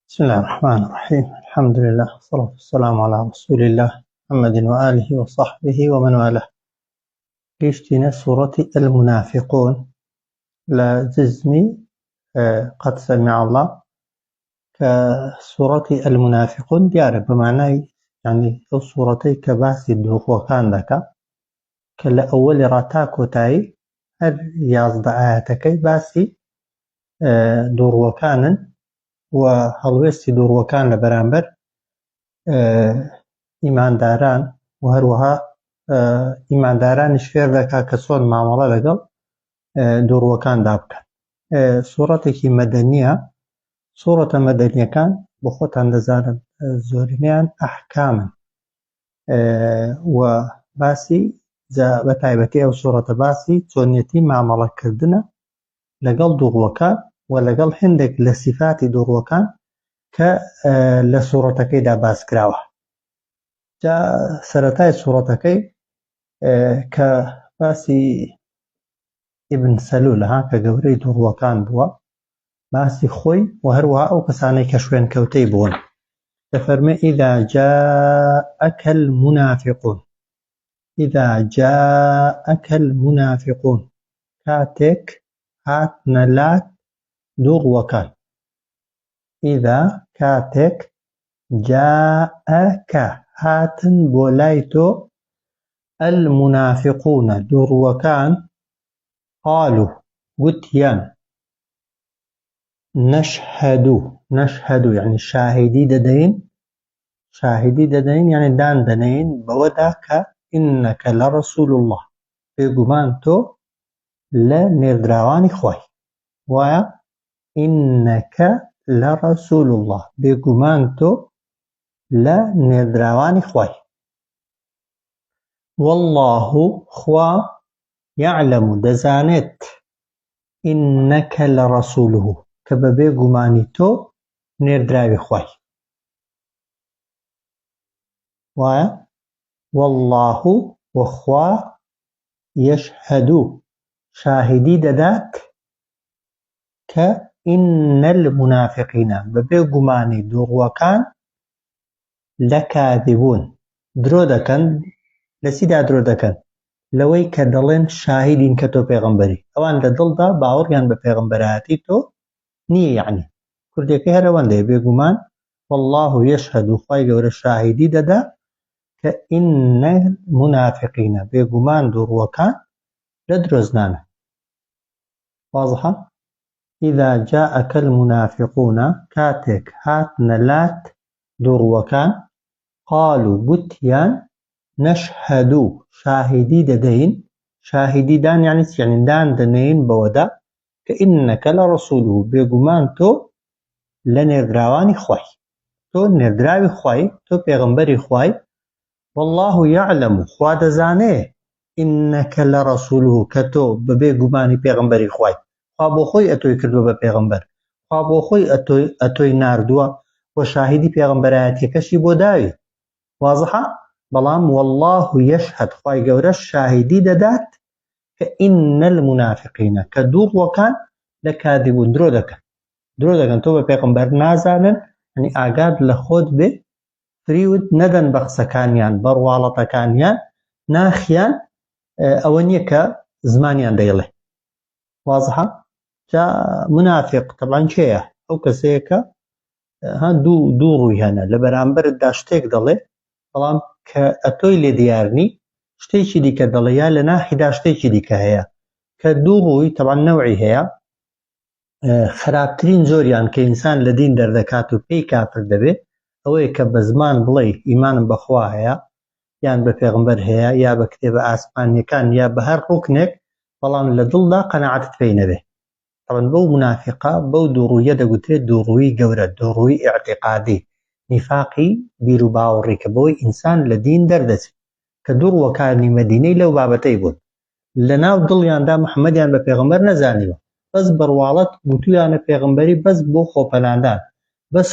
بسم الله الرحمن الرحيم. الحمد لله والصلاة والسلام على رسول الله محمد وآله وصحبه ومن والاه. قيشتنا سورة المنافقون لجزمي قد سمع الله كسورة المنافقون ديار بمعنى يعني سورتي كباسي الدوخ وكان لك كلا أول راتاكو تاي هر يازد آياتكي باسي دور وكانا وهەڵوێستی دووڕوەکان لە بەرامبەر ئیمانداران و هەروەها ئیماندارانیش فێر دەکا کە چۆن مامەڵە لەگەڵ دووڕوەکاندا بکەن. سوورەتێکی مەدەنیە. سوورەتە مەدەنیەکان بۆ خۆتان دەزانن زۆرینەیان ئەحکامن و باسی بە تایبەتی ئەو سوورەتە باسی چۆنیەتی مامەڵەکردنە لەگەڵ دووڕوەکان و لەگەڵ هەندێک لە سیفاتی دووڕوەکان کە لە سوورەتەکەیدا باس کراوە. جا سەرەتای سوورەتەکەی کە باسی ئیبن سەلولە کە گەورەی دووڕوەکان بووە، باسی خۆی و هەروەها ئەو کەسانەی کە شوێن کەوتەی بوون. دەفەرمێ ئیذا جاءەکە المنافقون، ئیذا جاءەکە المنافقون، کاتێک هاتنە لات دووڕوەکان. ئیذا کاتێک جاءەکە هاتن بۆ لای تۆ المنافقونە دووڕوەکان، قالوا گوتیان نەشهەدو یعنی شاهیدی دەدەین یعنی دان دەنێین بەوەدا کە ئینەکە لە ڕەسوول الله، بێگومان تۆ لە نێردراوانی خوای. وایە ئینەکە لە ڕەسوول الله، بێگومان تۆ لە نێردراوانی خوای. والله خوا يعلم دەزانێت ئینەکە لە ڕەسووله کە بە بێگومانی تۆ نێردراوی خوای. وایە والله وخوا يشهدو شاهدی دەدات کە ئین المنافقینە بە بێگومانی دووڕوەکان لەکاذبون درۆ دەکەن. لە چیدا درۆ دەکەن؟ لەوەی کە دەڵێن شاهیدین کە تۆ پێغەمبەری. ئەوان لە دڵدا باوەڕیان بە پێغەمبەرایەتی تۆ نییە، یعنی کوردەکەی هەر ئەوەندەیە بێگومان والله يشهد، خوای گەورە شاهیدی دەدا کە ئین المنافقینە بێگومان دووڕوەکان لە درۆزنانە. واضحە؟ ئیذا جاءەکە المنافقون کاتێک هاتنە لات دووڕوەکان، قالوا گوتیان نەشهەدو شاهیدی دەدەین. شاهیدی دان یعنی چی؟ یعنی دان دەنێین بەوەدا کە ئینەکە لە ڕەسووله، بێگومان تۆ لە نێردراوانی خوای، تۆ نێردراوی خوای، تۆ پێغەمبەری خوای. والله يعلم خوا دەزانێ ئینەکە لە ڕەسووله کە تۆ بە بێگومانی پێغەمبەری خوای. خوا بۆ خۆی ئەتۆی کردووە بە پێغەمبەر، خوا بۆ خۆی ئەتۆی ناردووە و شاهیدی پێغەمبەرایەتیەکەشی بۆ داوی. واضحە؟ بەڵام والله يشهد خوای گەورە شاهیدی دەدات کە ئین المنافقینە کە دووڕوەکان لەکاذبون درۆ دەکەن. تۆ بە پێغەمبەر نازانن، یعنی ئاگاد لە خۆت بێ، فریوت نەدەن بە قسەکانیان بە ڕواڵەتەکانیان، ناخیان ئەوە نییە کە زمانیان دەیڵێ. واضحە؟ جا منافق طبعاً چێیە؟ ئەو کەسەیە کە دوو ڕووی هەنە، لە بەرامبەرتدا شتێک دەڵێ بەڵام کە ئەتۆی لێ دیارنی شتێکی دیکە دەڵێ، یا لە ناحیدا شتێکی دیکە هەیە کە دوو ڕووی طبعاً نەوعی هەیە. خراپترین زۆریان کە ئینسان لە دین دەردەکات و پێی کافر دەبێت ئەوەیە کە بە زمان بڵێ ئیمانم بەخوا هەیە، یان بە پێغەمبەر هەیە، یا بە کتێبە ئاسمانیەکان، یا بە هەر ڕوکنێک، بەڵام لە دڵدا قەناعەتت پێی نەبێ. طبعاً بەو منافقە بەو دووڕوویە دەگوترێت دووڕووی گەورە، دووڕووی ئیعتیقادی، نیفاقی بیر و باوەڕی کە بەوەی ئینسان لە دین دەردەچێت، کە دووڕوەکانی مەدینەی لەو بابەتەی بوون. لە ناو دڵیاندا محەممەدیان بە پێغەمبەر نەزانیوە، بەس بڕواڵەت گوتویانە پێغەمبەری بەس بۆ خۆپەلاندان، بەس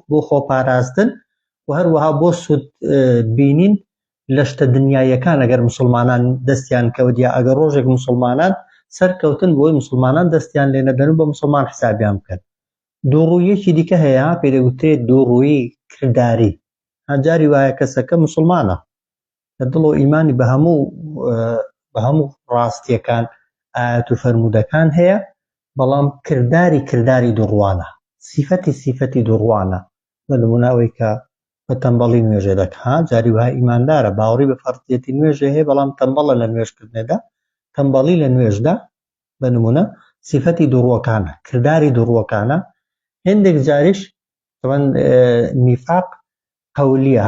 بۆ خۆپاراستن و هەروەها بۆ سوود بینین لە شتە دنیایەکان. ئەگەر مسلمانان دەستیان کەوت یا ئەگەر ڕۆژێک مسلمانان سەرکەوتن بۆی مسلمانان دەستیان لێ نەدەن و بە مسلمان حسابیان بکەن. دووڕوویەکی دیکە هەیە پێدەگوترێت دووڕووی کردداری. هەجاری وایە کەسەکە مسلمانە لە دڵ و ئیمانی بە هەموو ڕاستیەکان ئاەت و فەرموودەکان هەیە، بەڵام کردداری دووڕوانە، سیفەتی دووڕوانە. بە نموناوەی کە بە تەنبەڵی نوێژە دەکا، جاری وایە ئیماندارە، باوەڕی بە فەرزیەتی نوێژە هەیە، بەڵام تەنبەڵە لە نوێژکردنێدا، تەنبەڵی لە نوێژدا بە نمونە سیفەتی دووڕوەکانە، کردداری دووڕوەکانە. هێندێک جاریش نیفاق قەولیە،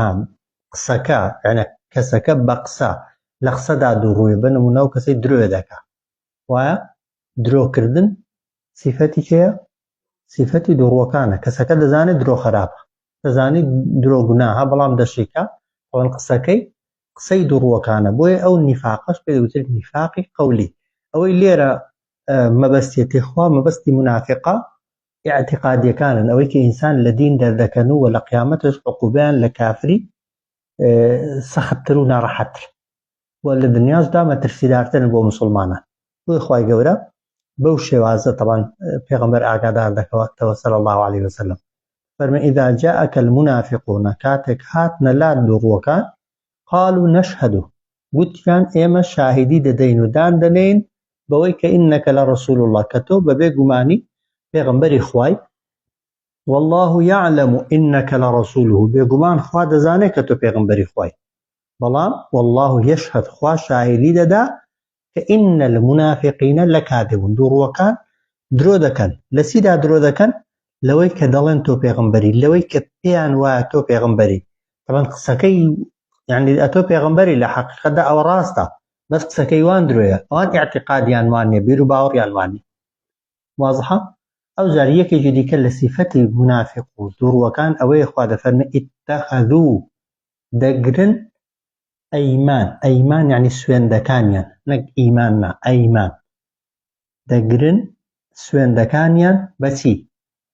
قسەکە یعنی کەسەکە بە قسە لە قسەدا دووڕووی، بە نمونە و کەسەی درۆ دەکا، وایە درۆکردن سیفەتی کێیە؟ سیفەتی دووڕوەکانە. کەسەکە دەزانێت درۆ خراپە، دەزانێت درۆ گوناهە، بەڵام دەشیکە، ئەوەن قسەکەی قسەی دووڕوەکانە. بۆیە ئەو نیفاقەش پێدەوترێت نیفاقی قەولی. ئەوەی لێرە مەبەستێتی خوا، مەبەستی منافقە ئیعتیقادیەکانن، ئەوەی کە ئینسان لە دین دەردەکەن و لە قیامەتش عقوبەیان لە کافری سەختتر و ناڕەحەتتر، وە لە دنیاشدا مەترسیدارترن بۆ مسلمانان. بۆی خوای گەورە بەو شێوازە طبعاً پێغەمبەر ئاگادار دەکەوێتەوە صلی الله عليه وسلم، فەرمێ ئیذا جاءك المنافقون، کاتێک هاتنە لات دووڕوەکان، قالوا نشهد، گوتیان ئێمە شاهیدی دەدەین و دان دەنێین بەوەی کە ئینەکە لە ڕەسوول الله، کە تۆ بەبێ گومانی پێغەمبەری خوای، والله يعلم إنك لرسوله، بێگومان خوا دەزانێت کە تۆ پێغەمبەری خوای، بەڵام والله يشهد، خوا شاهیدی دەدا کە إن المنافقين لكاذبون، دووڕوەکان درۆ دەکەن. لە چیدا درۆ دەکەن؟ لەوەی کە دەڵێن تۆ پێغەمبەری، لەوەی کە پێیان وایە تۆ پێغەمبەری. طبعاً قسەکەی یعنی ئەتۆ پێغەمبەری، لە حەقیقەتدا ئەوە ڕاستە، بەس قسەکەی وان درۆیە، ئەوان ئیعتیقادیان وان نییە، بیر و باوەڕیان وان نییە. واضحە؟ ئەو جار یەکێکی دیکە لە سیفەتی منافق و دووڕوەکان ئەوەیە خوا دەفەرمێ ئیتەخەذوو، دەگرن ئەیمان یعنی سوێندەکانیان، نەک ئیمان نا، ئەیمان، دەگرن سوێندەکانیان بەچی؟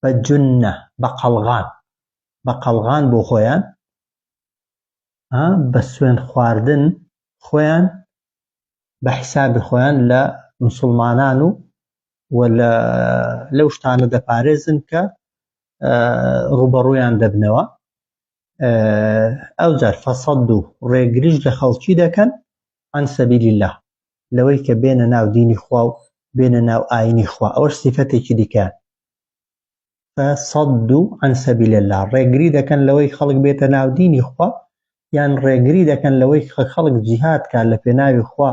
بە جونە، بە قەڵغان بۆ خۆیان، بە سوێند خواردن خۆیان، بە حیسابی خۆیان لە مسلمانان و لەو شتانە دەپارێزن کە ڕوبەڕوویان دەبنەوە. ئەو جار فەسەد و ڕێگریش لە خەڵکی دەکەن عن سەبیل الله، لەوەی کە بێنە ناو دینی خوا و بێنە ناو ئاینی خوا. ئەوەش سیفەتێکی دیکە، فەسەد عن سەبیل الله، ڕێگری دەکەن لەوەی خەڵک بێتە ناو دینی خوا، یان ڕێگری دەکەن لەوەی خەڵک جیهاد کات لە پێناوی خوا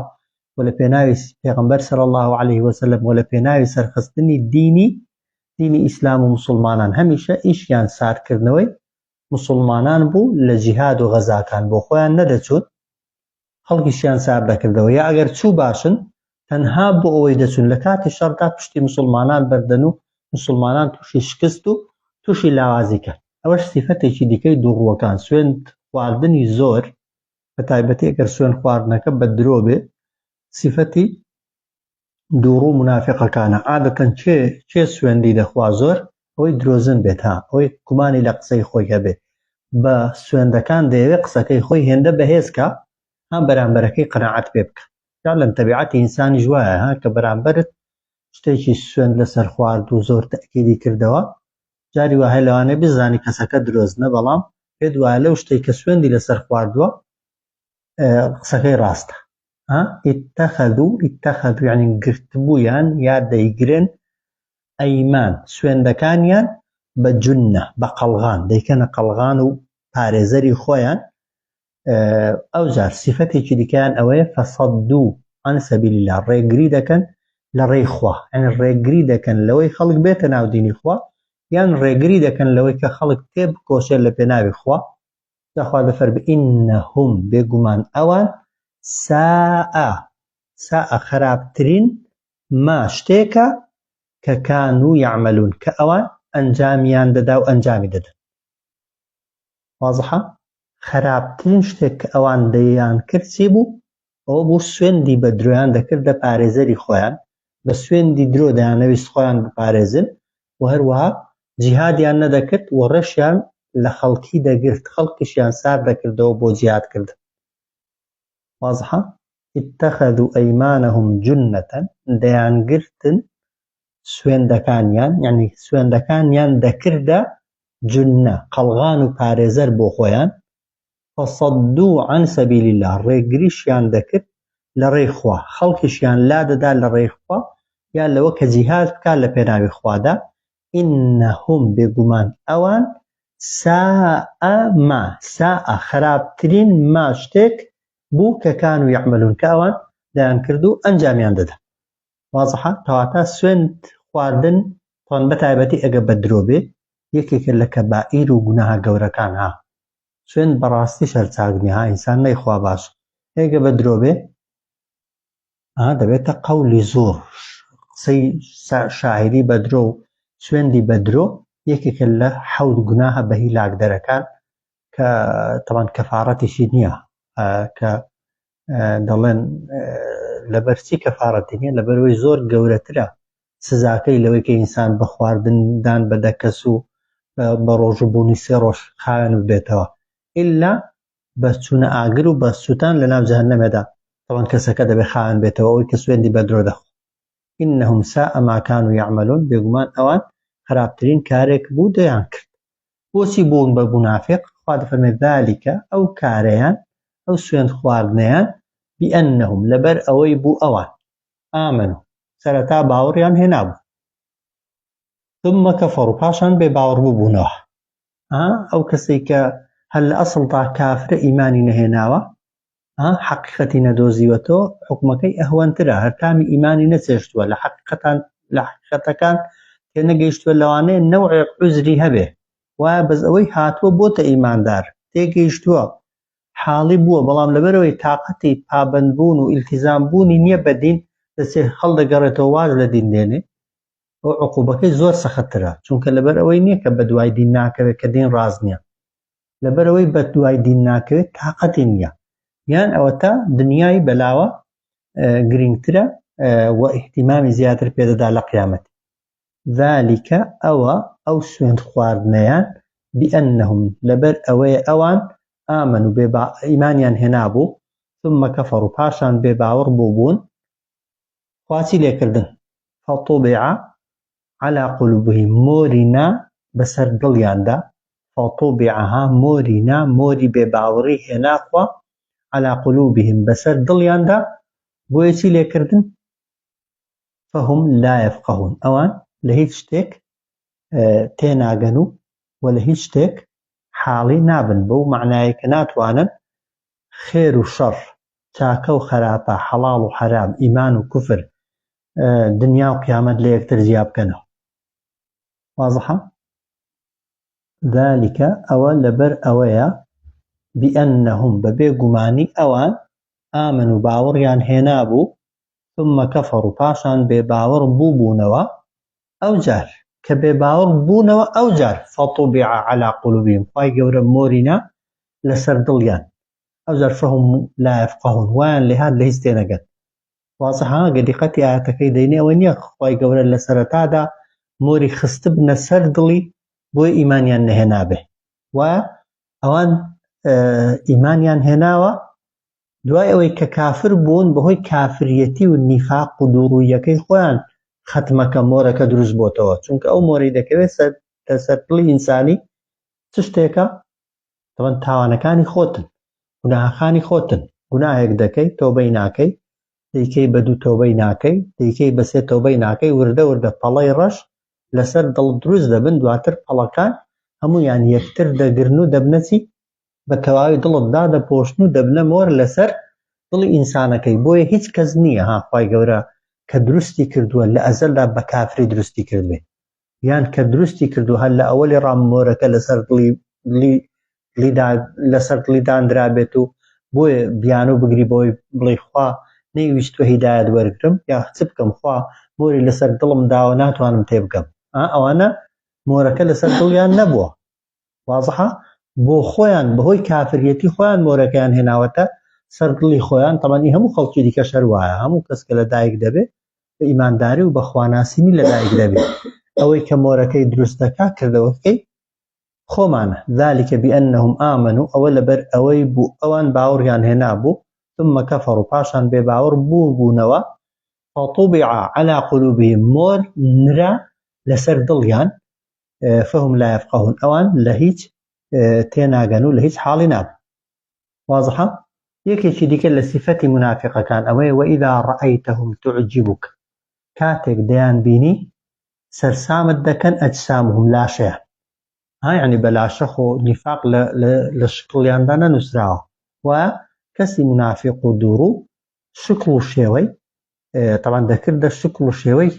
و لە پێناوی پێغەمبەر صلی الله عليه وسلم و لە پێناوی سەرخستنی دینی ئیسلام و مسلمانان. هەمیشە ئیشیان ساردکردنەوەی مسلمانان بوو لە جیهاد و غەزاکان، بۆ خۆیان نەدەچوون، خەڵکیشیان سار دەکردەوە، یا ئەگەر چوو باشن تەنها بۆ ئەوەی دەچون لە کاتی شەڕدا پشتی مسلمانان بەردەن و مسلمانان تووشی شکست و تووشی لاوازی کرد. ئەوەش سیفەتێکی دیکەی دووڕوەکان. سوێند خواردنی زۆر، بە تایبەتی ئەگەر سوێند خواردنەکە بە درۆ بێ، سیفەتی دووڕوو منافقەکانە. عادەتەن چێ سوێندی دەخوا زۆر؟ ئەوەی درۆزن بێت، ئەوەی گومانی لە قسەی خۆی هەبێ، بە سوێندەکان دەیەوێت قسەکەی خۆی هێندە بەهێزکە، بەرامبەرەکەی قەناعەت پێ بکە. یا لەم تەبیعەتی ئینسانی جوایە کە بەرامبەرت شتێکی سوێند لەسەر خوارد و زۆر تەکیدی کردەوە، جاری وایە لەوانەیە بزانی کەسەکە درۆزنە، بەڵام پێت وایە لەو شتێک کە سوێندی لەسەر خواردووە قسەکەی ڕاستە. ئیتەخەذوو یعنی گرتبوویان یا دەیگرن ئەیمان سوێندەکانیان بە جونە، بە قەڵغان، دەیکەنە قەڵغان و پارێزەری خۆیان. ئەو جار سیفەتێکی دیکەیان ئەوەیە فەسەدوو عن سەبیل الله، ڕێگری دەکەن لە ڕێی خوا، یعنی ڕێگری دەکەن لەوەی خەڵک بێتە ناو دینی خوا، یان ڕێگری دەکەن لەوەی کە خەڵک تێبکۆشێت لە پێناوی خوا. داخوا دەفەرمێ ئینەهم، بێگومان ئەوان، ساء خراپترین ما شتێکە کە کانوا یعملون، کە ئەوان ئەنجامیان دەدا و ئەنجامی دەدەن. واضحە؟ خراپترین شتێک کە ئەوان دەیان کرد چی بوو؟ ئەوە بوو سوێندی بە درۆیان دەکرد لە پارێزەری خۆیان، بە سوێندی درۆ دەیانەویست خۆیان بپارێزن، و هەروەها جیهادیان نەدەکرد و ڕەشیان لە خەڵکی دەگرت، خەڵکیشیان سار دەکردەوە بۆ جیهادکردن. واضحە؟ اتخذوا أيمانهم جنة، دەیانگرتن سوێندەکانیان یعنی سوێندەکانیان دەکردە جنە قەڵغان و پارێزەر بۆ خۆیان فەصەدوو عن سەبیل الله ڕێگریشیان دەکرد لە ڕێی خوا خەڵکیشیان لا دەدا لە ڕێی خوا یان لەوە کە جیهاد بکات لە پێناوی خوادا ئینەهم بێگومان ئەوان ساء خراپترین ما شتێک بوو کە کان و یعملون کە ئەوان دەیان کرد و ئەنجامیان دەدا وازحە کەواتە سوێند خواردن تۆن بەتایبەتی ئەگە بە درۆ بێ یەکێکە لە کەبائیر و گوناها گەورەکان ها سوێند بەڕاستی شەرچاکنی ها ئینسان نەیخوا باش ئەگە بە درۆ بێ دەبێتە قەولی زۆر قسەی شاعری بە درۆ و سوێندی بە درۆ یەکێکە لە حەوت گوناها بە هیلاکدەرەکان کە تەمان کەفارەتیشی نییە کە دەڵێن لەبەرچی کەفارەتی نییە لەبەرەوەی زۆر گەورەترە سزاکەی لەوەی کە ئینسان بە خواردندان بەدە کەس و بە ڕۆژبوونی سێ ڕۆژ خاوێن ببێتەوە ئیلا بە چوونە ئاگر و بە سووتان لە ناو جەهەنەمێدا تەوان کەسەکە دەبێ خاوێن بێتەوە ئەوەی کە سوێندی بە درۆ دەخۆ ئینەهم ساء ما كانوا يعملون بێگومان ئەوان خراپترین کارێک بوو دەیان کرد بۆچی بوون بە منافق خوا دەفەرمێت ذالکە ئەو کارەیان ئەو سوێند خواردنەیان بئەنەهم لەبەر ئەوەی بوو ئەوان ئامنوا سەرەتا باوەڕیان هێنابوو ثم كفروا پاشان بێ باوەڕ بووبوونەوە ئەو کەسێک کە هەر لە ئەسڵتا کافرە ئیمانی نەهێناوە حقیقەتی نەدۆزیوەتەوە حکومەکەی ئەهوەنترە هەر تامی ئیمانی نەچێشتووە لە حقیقەتەکان تێ نەگەیشتووە لەوانەیە نەوعێک عوزری هەبێ وایە بەس ئەوەی هاتووە بۆتە ئیماندار تێگەیشتووە حاڵی بووە بەڵام لەبەرەوەی تااقەتی پابەندبوون و ئیلتیزامبوونی نییە بە دین دەچێ هەڵدەگەڕێتەوە واز لە دین دێنێ ئەو عقوبەکەی زۆر سەختترە چونکە لەبەر ئەوەی نییە کە بە دوای دین ناکەوێت کە دین ڕاست نییە لەبەرەوەی بە دوای دین ناکەوێت تااقەتی نییە یان ئەوە تا دنیای بەلاوە گرنگترە و احتیمامی زیاتر پێدەدا لە قیامەت ذالکە ئەو سوێند خواردنەیان بئەنەهم لەبەر ئەوەیە ئەوان ئامن و ئیمانیان هێنابوو ثم كفروا پاشان بێ باوەڕ بوون خواچی لێکردن فطبع على قلوبهم مۆرینا بەسەر دڵیاندا فطبعها مۆرینا مۆری بێ باوەڕی هێناخوا على قلوبهم بەسەر دڵیاندا بۆیە چی لێکردن فهم لا يفقهون ئەوان لە هیچ شتێک تێناگەن و لە هیچ شتێک حاڵی نابن بەو معنایە کە ناتوانن خێر و شەڕ چاکە و خراپە حەڵاڵ و حەرام ئیمان و کوفر دنیا و قیامەت لە یەکتر جیا بکەنەوە واضحە ذالکە ئەوە لەبەر ئەوەیە بئەنەهم بەبێ گومانی ئەوان ئامن و باوەڕیان هێنابوو ثم كفروا پاشان بێ باوەڕ بووبوونەوە ئەو جار کە بێ باوەڕ بوونەوە ئەو جار فطبع على قلوبهم خوای گەورە مۆرینا لەسەر دڵیان ئەو جار فهم لا يفقهون وایان لێهات لە هیچ تێنەگەن وازحە گە دیقەتی ئاەتەکەی دەینێ ئەوە نییە خوای گەورە لە سەرەتادا مۆری خستبنە سەر دڵی بۆی ئیمانیان نەهێنابێ وایە ئەوان ئیمانیان هێناوە دوای ئەوەی کە کافر بوون بەهۆی کافریەتی و نیفاق و دووڕوویەکەی خۆیان ختمەکە مۆرەکە دروست بۆتەوە چونکە ئەو مۆری دەکەوێت سەر دڵی ئینسانی چ شتێکە تەوەن تاوانەکانی خۆتن گوناهەکانی خۆتن گوناهێک دەکەی تۆبەی ناکەی دەیکەی بە دوو تۆبەی ناکەی دەیکەی بە سێ تۆبەی ناکەی وردە وردە پەڵەی ڕەش لەسەر دڵ دروست دەبن دواتر پەڵەکان هەموویان یەکتر دەگرن و دەبنەچی بە تەواوی دڵتدا دەپۆشن و دەبنە مۆر لەسەر دڵی ئینسانەکەی بۆیە هیچ کەس نییە خوای گەورە کە دروستی کردووە لە ئەزەلدا بە کافری دروستی کردوێ یان کە دروستی کردو هەر لە ئەوەلی ڕاممۆرەکە لەسەر لەسەر دڵی دانرابێت و بۆیە بیانۆ بگری بۆی بڵێ خوا نەیویستوە هیدایەت وەرگرم یا چ بکەم خوا مۆری لەسەر دڵم داوە ناتوانم تێ بکەم ئەوانە مۆرەکە لەسەر دڵیان نەبووە واضحە بۆ خۆیان بەهۆی کافریەتی خۆیان مۆرەکەیان هێناوەتە سەر دڵی خۆیان تەمەنی هەموو خەڵکی دیکە شەر وایە هەموو کەس کە لە دایک دەبێت بە ئیمانداری و بە خواناسینی لە دایک دەبێت ئەوەی کە مۆرەکەی دروست دەکات کردەوەکەی خۆمانە ذالکە بئەنەهم ئامنوا ئەوە لەبەر ئەوەی بوو ئەوان باوەڕیان هێنابوو ثم كفروا پاشان بێ باوەڕ بوونەوە فطبع على قلوبهم مۆر نرا لەسەر دڵیان فهم لا يفقهون ئەوان لە هیچ تێناگەن و لە هیچ حاڵی نابن. واضحە؟ یەکێکی دیکە لە سیفەتی منافقەکان ئەوەیە وإذا رأيتهم تعجبك کاتێک دەیان بینی سەرسامت دەکەن ئەجسامهم لاشەیان یعنی بە لاشە خۆ نیفاق لە شکڵیاندا نەنووسراوە و کەسی منافق و دووڕوو شکڵ و شێوەی طبعا دەکردە شکڵ و شێوەی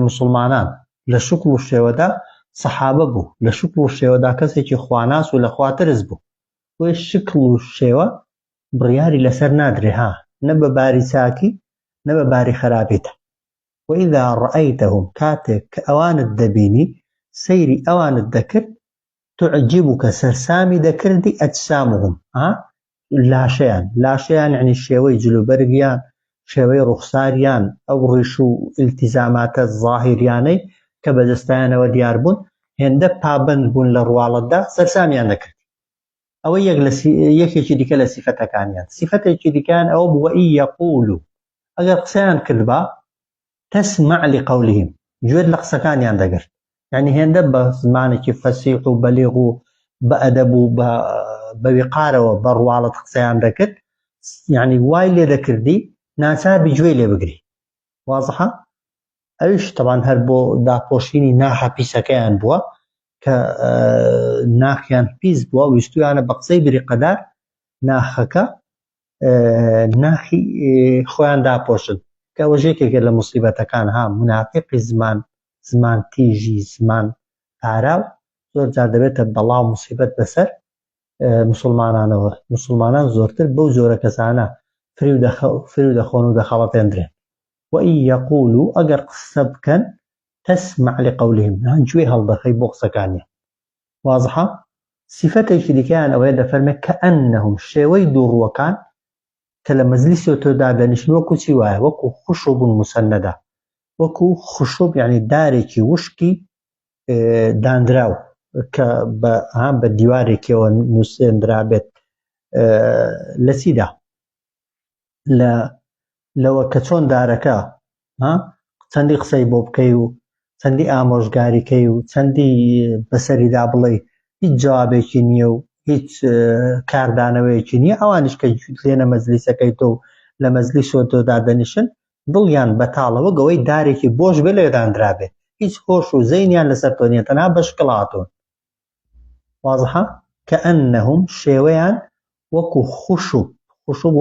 مسلمانان لە شکڵ و شێوەدا سەحابە بوو لە شکڵ و شێوەدا کەسێکی خواناس و لە خوا ترس بوو وێ شکڵ و شێوە بڕیاری لەسەر نادرێ نە بە باری چاکی نە بە باری خراپێتە. وإذا رأيتهم کاتێک کە ئەوانت دەبینی سەیری ئەوانت دەکرد تعجبك سەرسامی دەکردی ئەجسامهم لاشەیان یعنی شێوەی جلوبەرگیان شێوەی ڕوخساریان ئەو ڕیش و ئیلتیزاماتە زاهیریانەی کە بەجەستایانەوە دیار بوون هێندە پابند بوون لە ڕواڵەتدا سەرسامیان دەکرد. ئەوە یەکێکی دیکە لە سیفەتەکانیان. سیفەتێکی دیکەیان ئەوە بوو وإن يقولوا ئەگەر قسەیان کردبا تسمع لقولهم گوێت لە قسەکانیان دەگرت یعنی هێندە بە زمانێکی فەسیح و بەلیغ و بە ئەدەب و بە ویقارەوە بە ڕواڵەت قسەیان دەکرد یعنی وای لێ دەکردی ناچاربی گوێ لێ بگری. واضحە؟ ئەویش طبعا هەر بۆ داپۆشینی ناحە پیسەکەیان بووە کە ناخیان پیس بووە ویستویانە بە قسەی بریقەدار ناخەکە ناخی خۆیان داپۆشن کە ئەوە یەکێکە لە موسیبەتەکان منافقی زمان تیژی زمان پاراو زۆر جار دەبێتە بەڵاو موسیبەت بەسەر مسلمانانەوە. مسلمانان زۆرتر بەو جۆرە کەسانە فریو دەخۆن و دەخەڵەتێنرێن. وإن يقولوا ئەگەر قسە بکەن تسمع لقولهم گوێ هەڵدەخەی بۆ قسەکانیان. واضحە؟ سیفەتێکی دیکەیان ئەوەیە دەفەرمێت کەئەنەهم شێوەی دووڕووەکان کە لە مەجلیسێ تۆدا دەنیشن وەکو چی وایە وەکو خوشوبون مسەنەدە وەکو خوشوب یعنی دارێکی وشکی دانراو کە بە دیوارێکەوە نووسێنرا بێت لە چیدا لەوە کە چۆن دارەکە چەندی قسەی بۆ بکەی و چەندی ئامۆژگاریکەی و چەندی بەسەریدا بڵێ هیچ جوابێکی نییە و هیچ کاردانەوەیەکی نییە ئەوانش کە لێنە مەجلیسەکەی تۆ لە مەجلیسۆ تۆدا دەنیشن دڵیان بەتاڵەوە گەوەی دارێکی بۆش بێ لێدانرا بێت هیچ هۆش و زەینیان لەسەر تۆ نیە تەنها بەشکڵ هاتوون. واضحە؟ کەئەنەهم شێوەیان وەکو خوشوب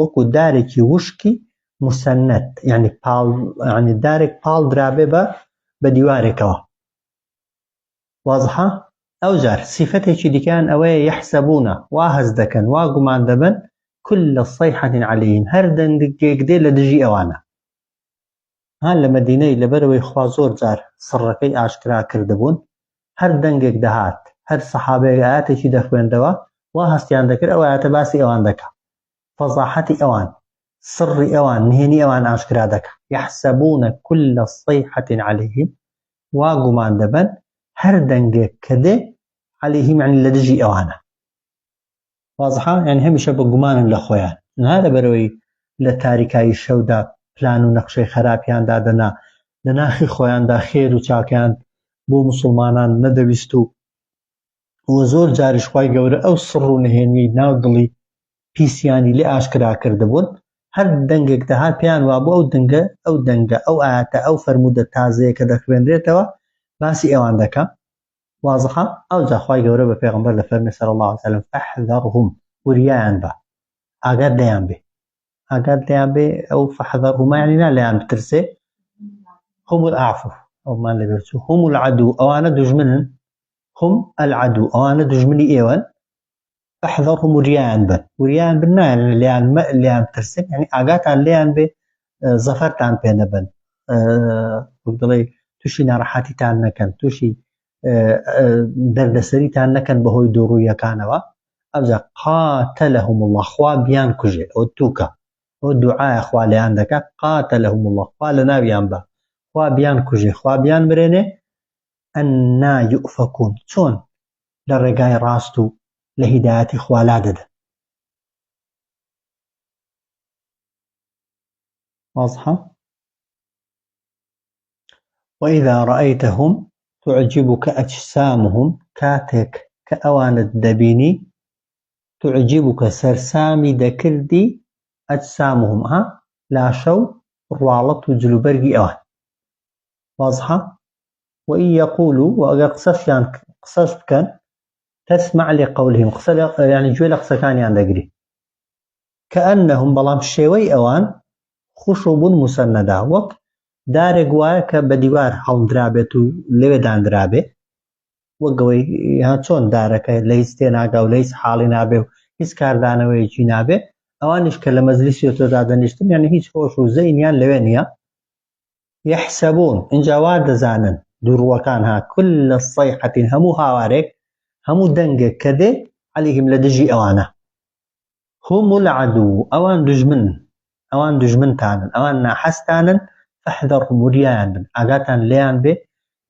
وەکو دارێکی وشکی مسەنەد یعنی دارێک پاڵ درابێ بە دیوارێکەوە. واضحە؟ ئەو جار سیفەتێکی دیکەیان ئەوەیە یەحسەبوونە وا هەز دەکەن وا گومان دەبن كل صيحة عليهم هەر دەنگێک دێ لە دژی ئەوانە. لە مەدینەی لەبەرەوەی خوا زۆر جار سڕەکەی ئاشکرا کردبوون هەر دەنگێک دەهات هەر سەحابەیەک ئایەتێکی دەخوێندەوە وا هەستیان دەکرد ئەو ئایەتە باسی ئەوان دەکات فەزاحەتی ئەوان سڕی ئەوان نهێنی ئەوان ئاشکرا دەکات. یەحسەبوونە كل صيحة عليهم وا گومان دەبن هەر دەنگێک کە دێ عليهم یعنی لە دژی ئەوانە. واضحە؟ یعنی هەمیشە بە گومانن لە خۆیان لەبەرەوەی لە تاریکایی شەودا پلان و نەخشەی خراپیاندا دەنا لە ناخی خۆیاندا خێر و چاکیان بۆ مسلمانان نەدەویست و زۆر جاریش خوای گەورە ئەو سڕ و نهێنی ناو دڵی پیسیانی لێ ئاشکرا کردبوون هەر دەنگێک دەهات پێیان وابوو ئەو دەنگە ئەو ئایەتە ئەو فەرموودە تازەیە کە دەخوێنرێتەوە باسی ئەوان دەکات. واضحە؟ ئەو جا خوای گەورە بە پێغەمبەر دەفەرمێ صلی الله علیه وسلم فاحذرهم وریایان بە ئاگات لێیان بێ ئەو فاحذرهما یعنی نا لێیان بترسێ هم الأعفو ئەومان لەبێر چوو هم العدو ئەوانە دوژمنن هم العدو ئەوانە دوژمنی ئێوەن فاحذرهم وریایان بن نایان لێیان بترسێن یعنی ئاگاتان لێیان بێ زەفەرتان پێ نەبن دڵێ تووشی ناڕەحەتیتان نەکەن تووشی دەردەسەریتان نەکەن بەهۆی دووڕوویەکانەوە. ئەوجا قاتلهم الله خوا بیان کوژێ ئەو تووکە ئەو دوعایە خوا لێیان دەکات قاتلهم الله خوا لە ناویان بە خوا بیان کوژێ خوا بیان برێنێ ئەنا یؤفەکون چۆن لە ڕێگای ڕاست و لە هیدایەتی خوا لا دەدەن. واضحە؟ وإذا رأيتهم تعجبك أجسامهم كاتك كأوان دبيني تعجبك سرسامي دكردي أجسامهم لا شو روالط وجلوبرقي أوان واضحة. وإن يقولوا وأجا قصص كان تسمع لقولهم يعني جويل قصة كان يندقري كأنهم بلام الشيوي أوان خشب مسندة وك دارێک وایە کە بە دیوار هەڵدرابێت و لەوێ دانرابێ وەگەوەی چۆن دارەکە لە هیچ تێناگا و لە هیچ حاڵی نابێ و هیچ کاردانەوەیەکی نابێ ئەوانیش کە لە مەجلیسی تۆدا دەنیشتن یعنی هیچ هۆش و زەینیان لەوێ نییە. یەحسەبوون اینجا وا دەزانن دووڕوەکان كل الصيحة هەموو هاوارێک هەموو دەنگێک کە دێ عەلەیهم لە دژی ئەوانە هم العدو ئەوان دژمنتانن ئەوان ناحەستانن فاحذرهم وريان بن ئاگاتان لێیان بێ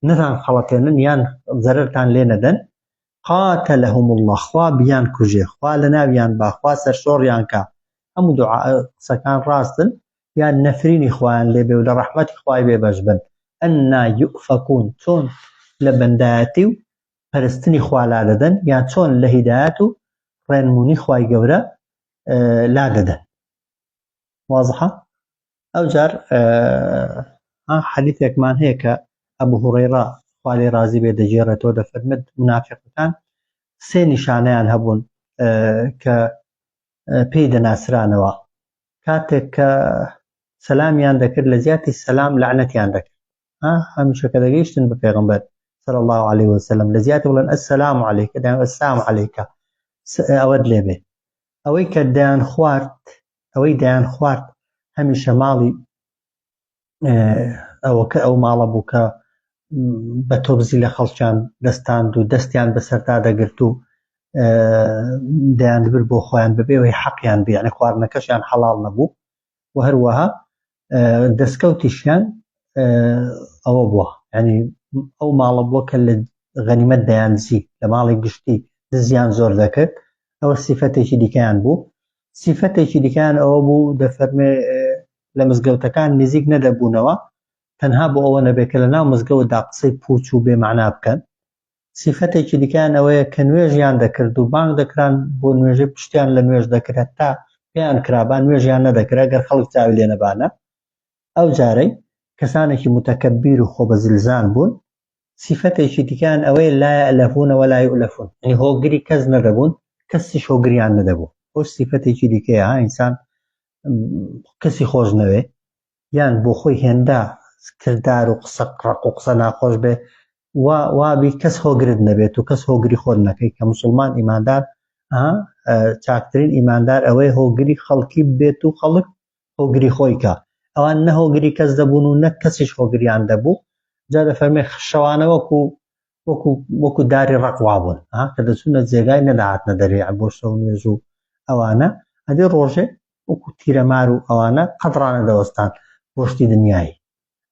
نەتان خەڵەتێنن یان زەرەرتان لێ نەدەن. قاتلهم الله خوا بیان کوژێ خوا لە ناویان با خوا سەرشۆڕیان کا هەموو قسەکان ڕاستن یان نەفرینی خوایان لێ بێ و لە ڕەحمەتی خوای بێ بەش بن. ئەنا یؤفەکون چۆن لە بەندایەتی و پەرستنی خوا لا دەدەن یان چۆن لە هیدایەت و ڕێنمونی خوای گەورە لا دەدەن. واضحە. ئەو جار حەدیثێکمان هەیە کە ئەبو هورەیرە خوا لێ رازی بێ دەجێڕێتەوە دەفەرمێت منافقەکان سێ نیشانەیان هەبوون کە پێی دەناسرانەوە کاتێک کە سەلامیان دەکرد لە زیاتی سەلام لەعنەتیان دەکرد. هەمیشە کە دەگەیشتن بە پێغەمبەر صلی الله عليه وسلم لە زیاتی بڵێن ئەسسەلام عەلەیکە دەیان ئەسسلام عەلەیکە ئەوەت لێ بێ. ئەوەی کە دەیان خوارد هەمیشە ماڵی ئەو ماڵە بوو کە بە تۆبزی لە خەڵکیان دەستاند و دەستیان بەسەرتا دەگرت و دەیان بر بۆ خۆیان ببێەوەی حەقیان بێ یعنی خواردنەکەشیان حەڵاڵ نەبوو و هەروەها دەستکەوتیشیان ئەوە بووە یعنی ئەو ماڵە بووە کە لە غەنیمەت دەیانزی لە ماڵی گشتی دزیان زۆر دەکرد. ئەوە سیفەتێکی دیکەیان بوو. سیفەتێکی دیکەیان ئەوە بوو دەفەرمێ لە مزگەوتەکان نزیک نەدەبوونەوە تەنها بۆ ئەوە نەبێت کە لە ناو مزگەوتدا قسەی پوچ و بێمەعنا بکەن. سیفەتێکی دیکەیان ئەوەیە کە نوێژیان دەکرد و بانگ دەکران بۆ نوێژەی پشتیان لە نوێژ دەکرێت تا پێیان کرابان نوێژیان نەدەکرێت گەر خەڵک چاوی لێ نەبانە. ئەو جارەی کەسانێکی متەکەبیر و خۆبەزلزان بوون. سیفەتێکی دیکەیان ئەوەیە لا یەئلەفون ولا یؤلەفون یعنی هۆگری کەس نەدەبوون کەسیش هۆگریان نەدەبوو. ئەو سیفەتێکی دیکەیە ئینسان کەسی خۆش نەوێ یان بۆ خۆی هێندا کردار و قسە قڕق و قسە ناخۆش بێ وابی کەس هۆگرت نەبێت و کەس هۆگری خۆت نەکەی کە مسلمان ئیماندار چاکترین ئیماندار ئەوەی هۆگری خەڵکی بێت و خەڵک هۆگری خۆی کە ئەوان نە هۆگری کەس دەبوون و نە کەسیش هۆگریان دەبوو. جا دەفەرمێ شەوانە وەکو داری ڕەقوا بوون کە دەچوونە جێگای نەداهاتنە دەرێ بۆ شەو نوێژ و ئەوانە ئەدێ ڕۆژێ وەکو تیرەمار و ئەوانە قەدڕانە دەوەستان بۆشتی دنیایی.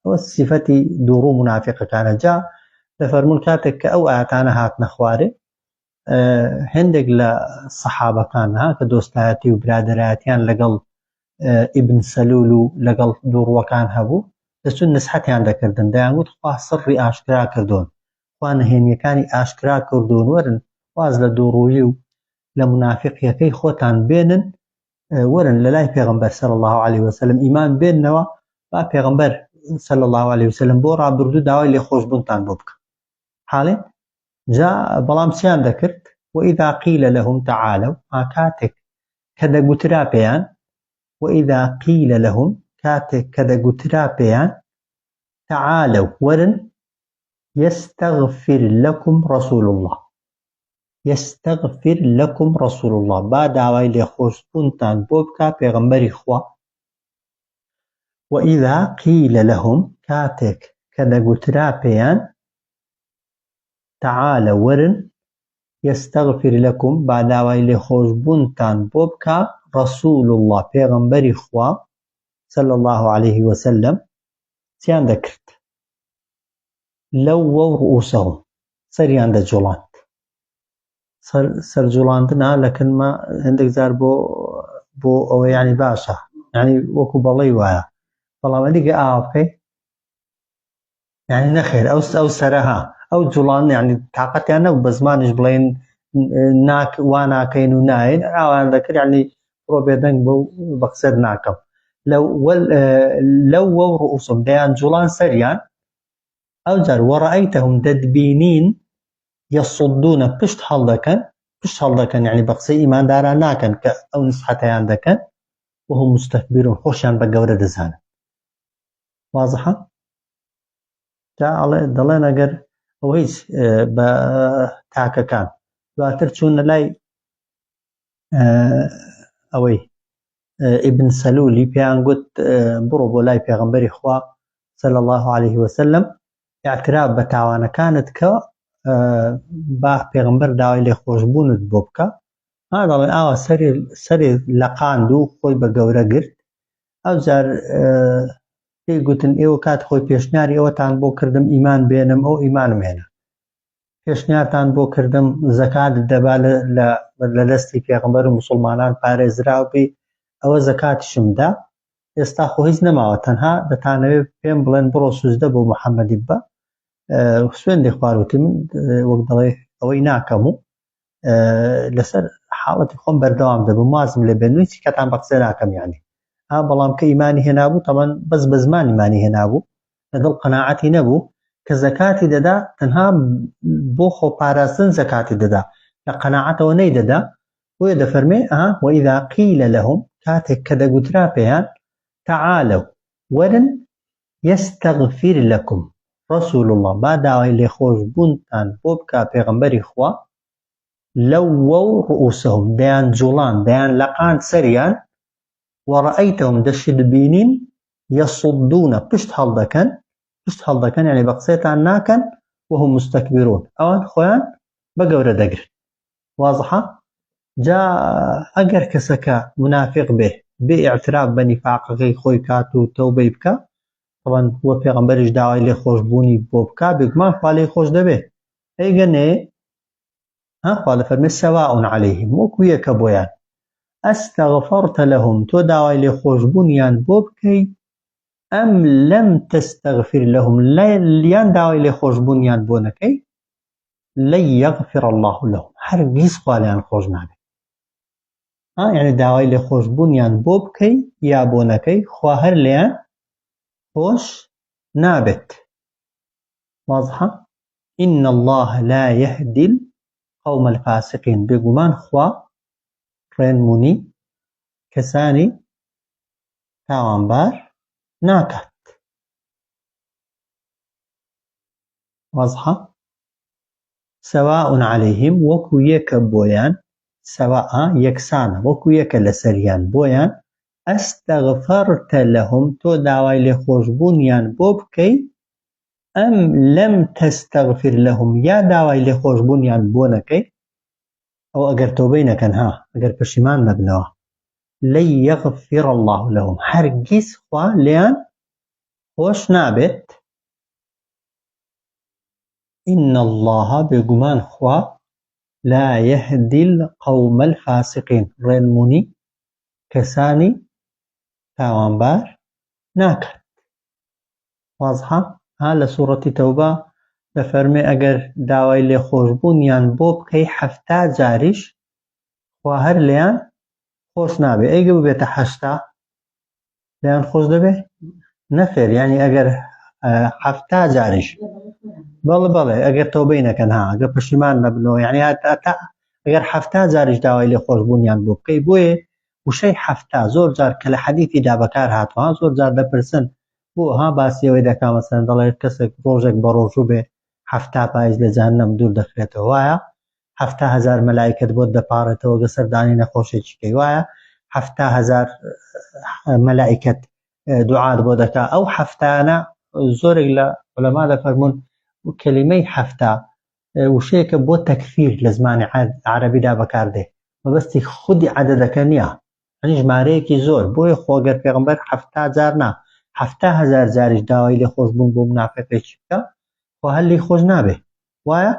ئەوە سیفەتی دووڕوو منافقەکانە. جا دەفەرمون کاتێک کە ئەو ئاەتانە هاتنە خوارێ هەندێک لە سەحابەکان کە دۆستایەتی و برادەرایەتیان لەگەڵ ئیبن سەلول و لەگەڵ دووڕوەکان هەبوو دەچون نسحەتیان دەکردن دەیانگوت خوا سڕی ئاشکرا کردوون خوا نهێنیەکانی ئاشکرا کردوون وەرن واز لە دووڕووی و لە منافقیەکەی خۆتان بێنن وەرن لە لای پێغەمبەر صلی الله عليه وسلم ئیمان بێننەوە با پێغەمبەر صلی الله عليه وسلم بۆ ڕابردوو داوای لێخۆشبوونتان بۆ بکە حاڵێ. جا بەڵام چیان دەکرد وإذا قيل لهم تعالوا کاتێک کە دەگوترا پێیان وإذا قيل لهم کاتێک کە دەگوترا پێیان تعالوا وەرن يستغفر لكم رسول الله يستغفر لكم رسول الله با داوای لێخۆشبوونتان بۆ بکە پێغەمبەری خوا. وإذا قيل لهم كاتك كدقترا بيان تعالى ورن يستغفر لكم بعد ويلي خوش بنتان بوبكا رسول الله پیغمبر خوا صلى الله عليه وسلم تيان ذكرت لو رؤوسهم سريان دا جولان سر جولاندنا لكن ما عندك زار بو او يعني باشا يعني وكو بلي وايا والله ما ديك بکەی يعني نەخێر ئەو سەرەها ئەو جوڵان یعنی تااقەتیان نەبوو بە زمانیش بڵێن وا ناکەین و ناین ئاوان دەکرد یعنی بڕۆ بێدەنگ بە قسەت ناکەم لەو وەو ڕوئوسهم دەیان جوڵان سەریان ئەو جار وەڕەئەیتەهم دەتبینین یەسوودونە پشت هەڵدەکەن یعنی بە قسەی ئیمانداران ناکەن کە ئەو نسحەتەیان دەکەن وهم مستەکبرون خۆشیان بە گەورە دەزانن وازحە جا دەڵێن ئەگەر ئەو هیچ بە تاکەکان دواتر چوونە لای ئەوەی ئیبن سەلولی پێیان گوت بڕۆ بۆ لای پێغەمبەری خوا صلی الله عليه وسلم اعتراف بە تاوانەکانت کە با پێغەمبەر داوای لێخۆشبوونت بۆ بکە دەڵێن ئاوا سەری لەقاند و خۆی بە گەورە گرت ئەو جار پێی گوتن ئێوە کات خۆی پێشنیاری ئەوەتان بۆ کردم ئیمان بێنم ئەو ئیمانم هێنا پێشنیارتان بۆ کردم زەکات دەبا لە دەستی پێغەمبەر و موسڵمانان پارێزراو بێ ئەوە زەکاتیشمدا ئێستا خۆ هیچ نەماوە تەنها دەتانەوێت پێم بڵێن بڕۆ سوزدە بۆ محەممەدی بە سوێندی خواروتی من وەک دەڵێ ئەوەی ناکەم و لەسەر حاڵەتی خۆم بەردەوام دەبم وازم لێ بێن هیچ کەتان بە قسە ناکەم یعنی بەڵام کە ئیمانی هێنابوو تەمان بەس بە زمان ئیمانی هێنابوو لەدڵ قەناعەتی نەبوو کە زەکاتی دەدا تەنها بۆ خۆپاراستن زەکاتی دەدا لە قەناعەتەوە نەیدەدا بۆیە دەفەرمێ وإذا قيل لهم کاتێک کە دەگوترا پێیان تعالوا وەرن يستغفر لكم رسول الله با داوای لێخۆشبوونتان بۆ بکا پێغەمبەری خوا لەوەو ڕوئوسەهم دەیان جوڵان دەیان لەقاند سەریان وەڕەئەیتەهم دەشت بینین یەسوودونە پشت هەڵدەکەن یعنی بە قسەتان ناکەن وهم مستەکبرون ئەوان خۆیان بە گەورە دەگرن وازحە جا ئەگەر کەسەکە منافق بێ ئیعتراف بە نیفاقەکەی خۆی کات و تەوبەی بکە طبعا وە پێغەمبەریش داوای لێخۆشبوونی بۆ بکە بێگومان خوا لێی خۆش دەبێ ئەیگەنێ خوا دەفەرمێ سەواء عەلەیهم وەکو یەکە بۆیان ئەستەغفەرتە لەهم تۆ داوای لێخۆشبوونیان بۆ بکەیت ئەم لەم تەستەغفر لەهم یان داوای لێخۆشبوونیان بۆ نەکەی لەن یەغفر الله لەهم هەرگیز خوا لێیان خۆش نابێت یعنی داوای لێخۆشبوونیان بۆ بکەی یا بۆ نەکەی خوا هەر لێیان خۆش نابێت واضحە إن الله لا يهدي القوم الفاسقين بێگومان خوا ڕێنمونی کەسانی تاوانبار ناکات واضحە سەواء عەلەیهم وەکو یەکە بۆیان سەواء یەکسانە وەکو یەکە لەسەریان بۆیان ئەستەغفەرتە لەهم تۆ داوای لێخۆشبوونیان بۆ بکەی ئەم لەم تەستەغفر لەهم یا داوای لێخۆشبوونیان بۆ نەکەی ئەو ئەگەر تۆبەی نەکەن ئەگەر پەشیمان نەبنەوە لەن یەغفر الله لەهم هەرگیز خوا لێیان خۆش نابێت إن الله بێگومان خوا لا يهدي القوم الفاسقين ڕێنمونی کەسانی تاوانبار ناکات واضحە لە سوورەتی تەوبە دەفەرمێ ئەگەر داوای لێخۆشبوونیان بۆ بکەی 70 جاریش خوا هەر لێیان خۆش نابێ ئەیگە ببێتە 80 لێیان خۆش دەبێ نەخێر یعنی ئەگەر 70 جاریش بەڵێ ئەگەر تەوبەی نەکەن ئەگەر پەشیمان نەبنەوە یعنی ئەگەر 70 جاریش داوای لێخۆشبوونیان بۆ بکەی بۆیە وشەی 70 زۆر جار کە لە حەدیثیدا بەکار هاتووە زۆر جار دەپرسن بۆ باسی ئەوەی دەکا مەسەڵەن دەڵێت کەسێک ڕۆژێک بە ڕۆژوو بێ 70 پاییز لە جەهەنەم دوور دەخرێتەوە وایە 70,000 مەلایکەت بۆت دەپارێتەوە گە سەردانی نەخۆشێکی کەی وایە 70,000 مەلایکەت دوعات بۆ دەکا ئەو 70 زۆرێک لە عولەما دەفەرمون کەلیمەی 70 وشەیەکە بۆ تەکفیر لە زمانی عەرەبیدا بەکاردێ مەبەستی خودی عەدەدەکە نییە یعنی ژمارەیەکی زۆر بۆیە خۆگەر پێغەمبەر 70 جار نا 70,000 جاریش داوای لێخۆشبوون بۆ منافقێکی بکە خوا هەر لێی خۆش نابێ وایە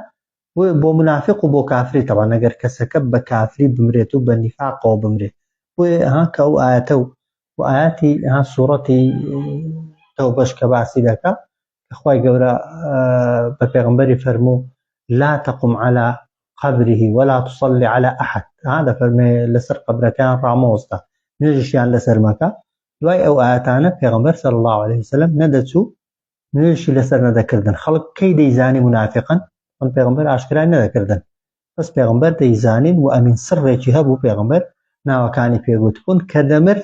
بۆ منافق و بۆ کافری تەوان ئەگەر کەسەکە بە کافری بمرێت و بە نیفاقەوە بمرێت بۆیە کە ئەو ئایەتە و ئایەتی سوورەتی تەوبەش کە باسی دەکا خوای گەورە بە پێغەمبەری فەرموو لا تقم على قبره ولا تصلي على أحد هذا فەرمێ لەسەر قەبرەکان ڕامۆستا نوێژیان لەسەر مەکە دوای ئەو ئاەتانە پێغەمبەر صلی الله عليه وسلم نەدەچوو نوێژی لەسەر نەدەکردن خەڵک کەی دەیزانی منافقن ئەم پێغەمبەر ئاشکرای نەدەکردن بەس پێغەمبەر دەیزانین و ئەمین سڕێکی هەبوو پێغەمبەر ناوەکانی پێگوتبوون کە دەمر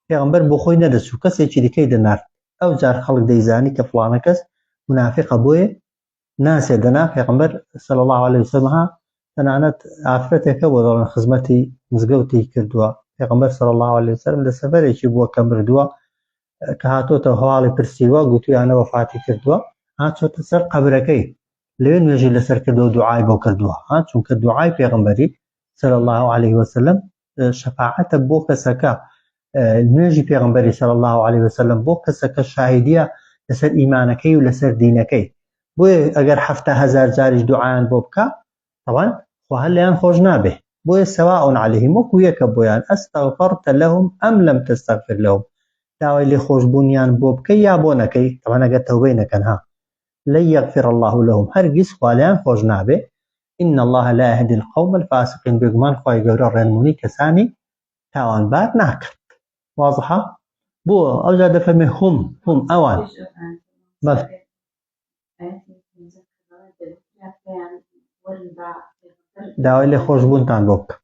پێغەمبەر بۆ خۆی نەدەچوو کەسێکی دیکەی دەنارد ئەو جار خەڵک دەیزانی کە فڵانە کەس منافقە بۆیە ناسێ دەنا پێغەمبەر صلی الله عليه وسلم ها تەنانەت ئافرەتێکە بۆ دەڵێن خزمەتی مزگەوتی کردووە پێغەمبەر صلی الله عليه وسلم لە سەفەرێکی بووە کە مردووە کە هاتۆتە هەواڵی پرسیوە گوتویانە وەفاتی کردووە هاتۆتە سەر قەبرەکەی لەوێ نوێژی لەسەر کردو و دوعای بۆ کردووە چونکە دوعای پێغەمبەری صلی الله عليه وسلم شەفاعەتە بۆ کەسەکە نوێژی پێغەمبەری صلی الله عليه وسلم بۆ کەسەکە شاهیدیە لەسەر ئیمانەکەی و لەسەر دینەکەی بۆیە ئەگەر 7,000 جاریش دوعایان بۆ بکە طبعا خوا هەر لەیان خۆش نابێ بۆیە سواء عليهم وەکو یەکە بۆیان ئەستەغفەرتە لەهم ئەم لەم تەستەغفر لەهم داوای لێ خۆشبوونیان بۆ بکەی یا بۆ نەکەی طبعا ئەگەر تەوبەی نەکەن ها لن يغفر الله لهم هەرگیز خوا لەیان خۆش نابێ إن الله لا يهدي القوم الفاسقين بێگومان خوای گەورە ڕێنمونی کەسانی تاوانبار ناکات واضحە بۆ ئەوجا دەفەرمێ هم ئەوان داوای لێ خۆشبوونتان بۆ بکە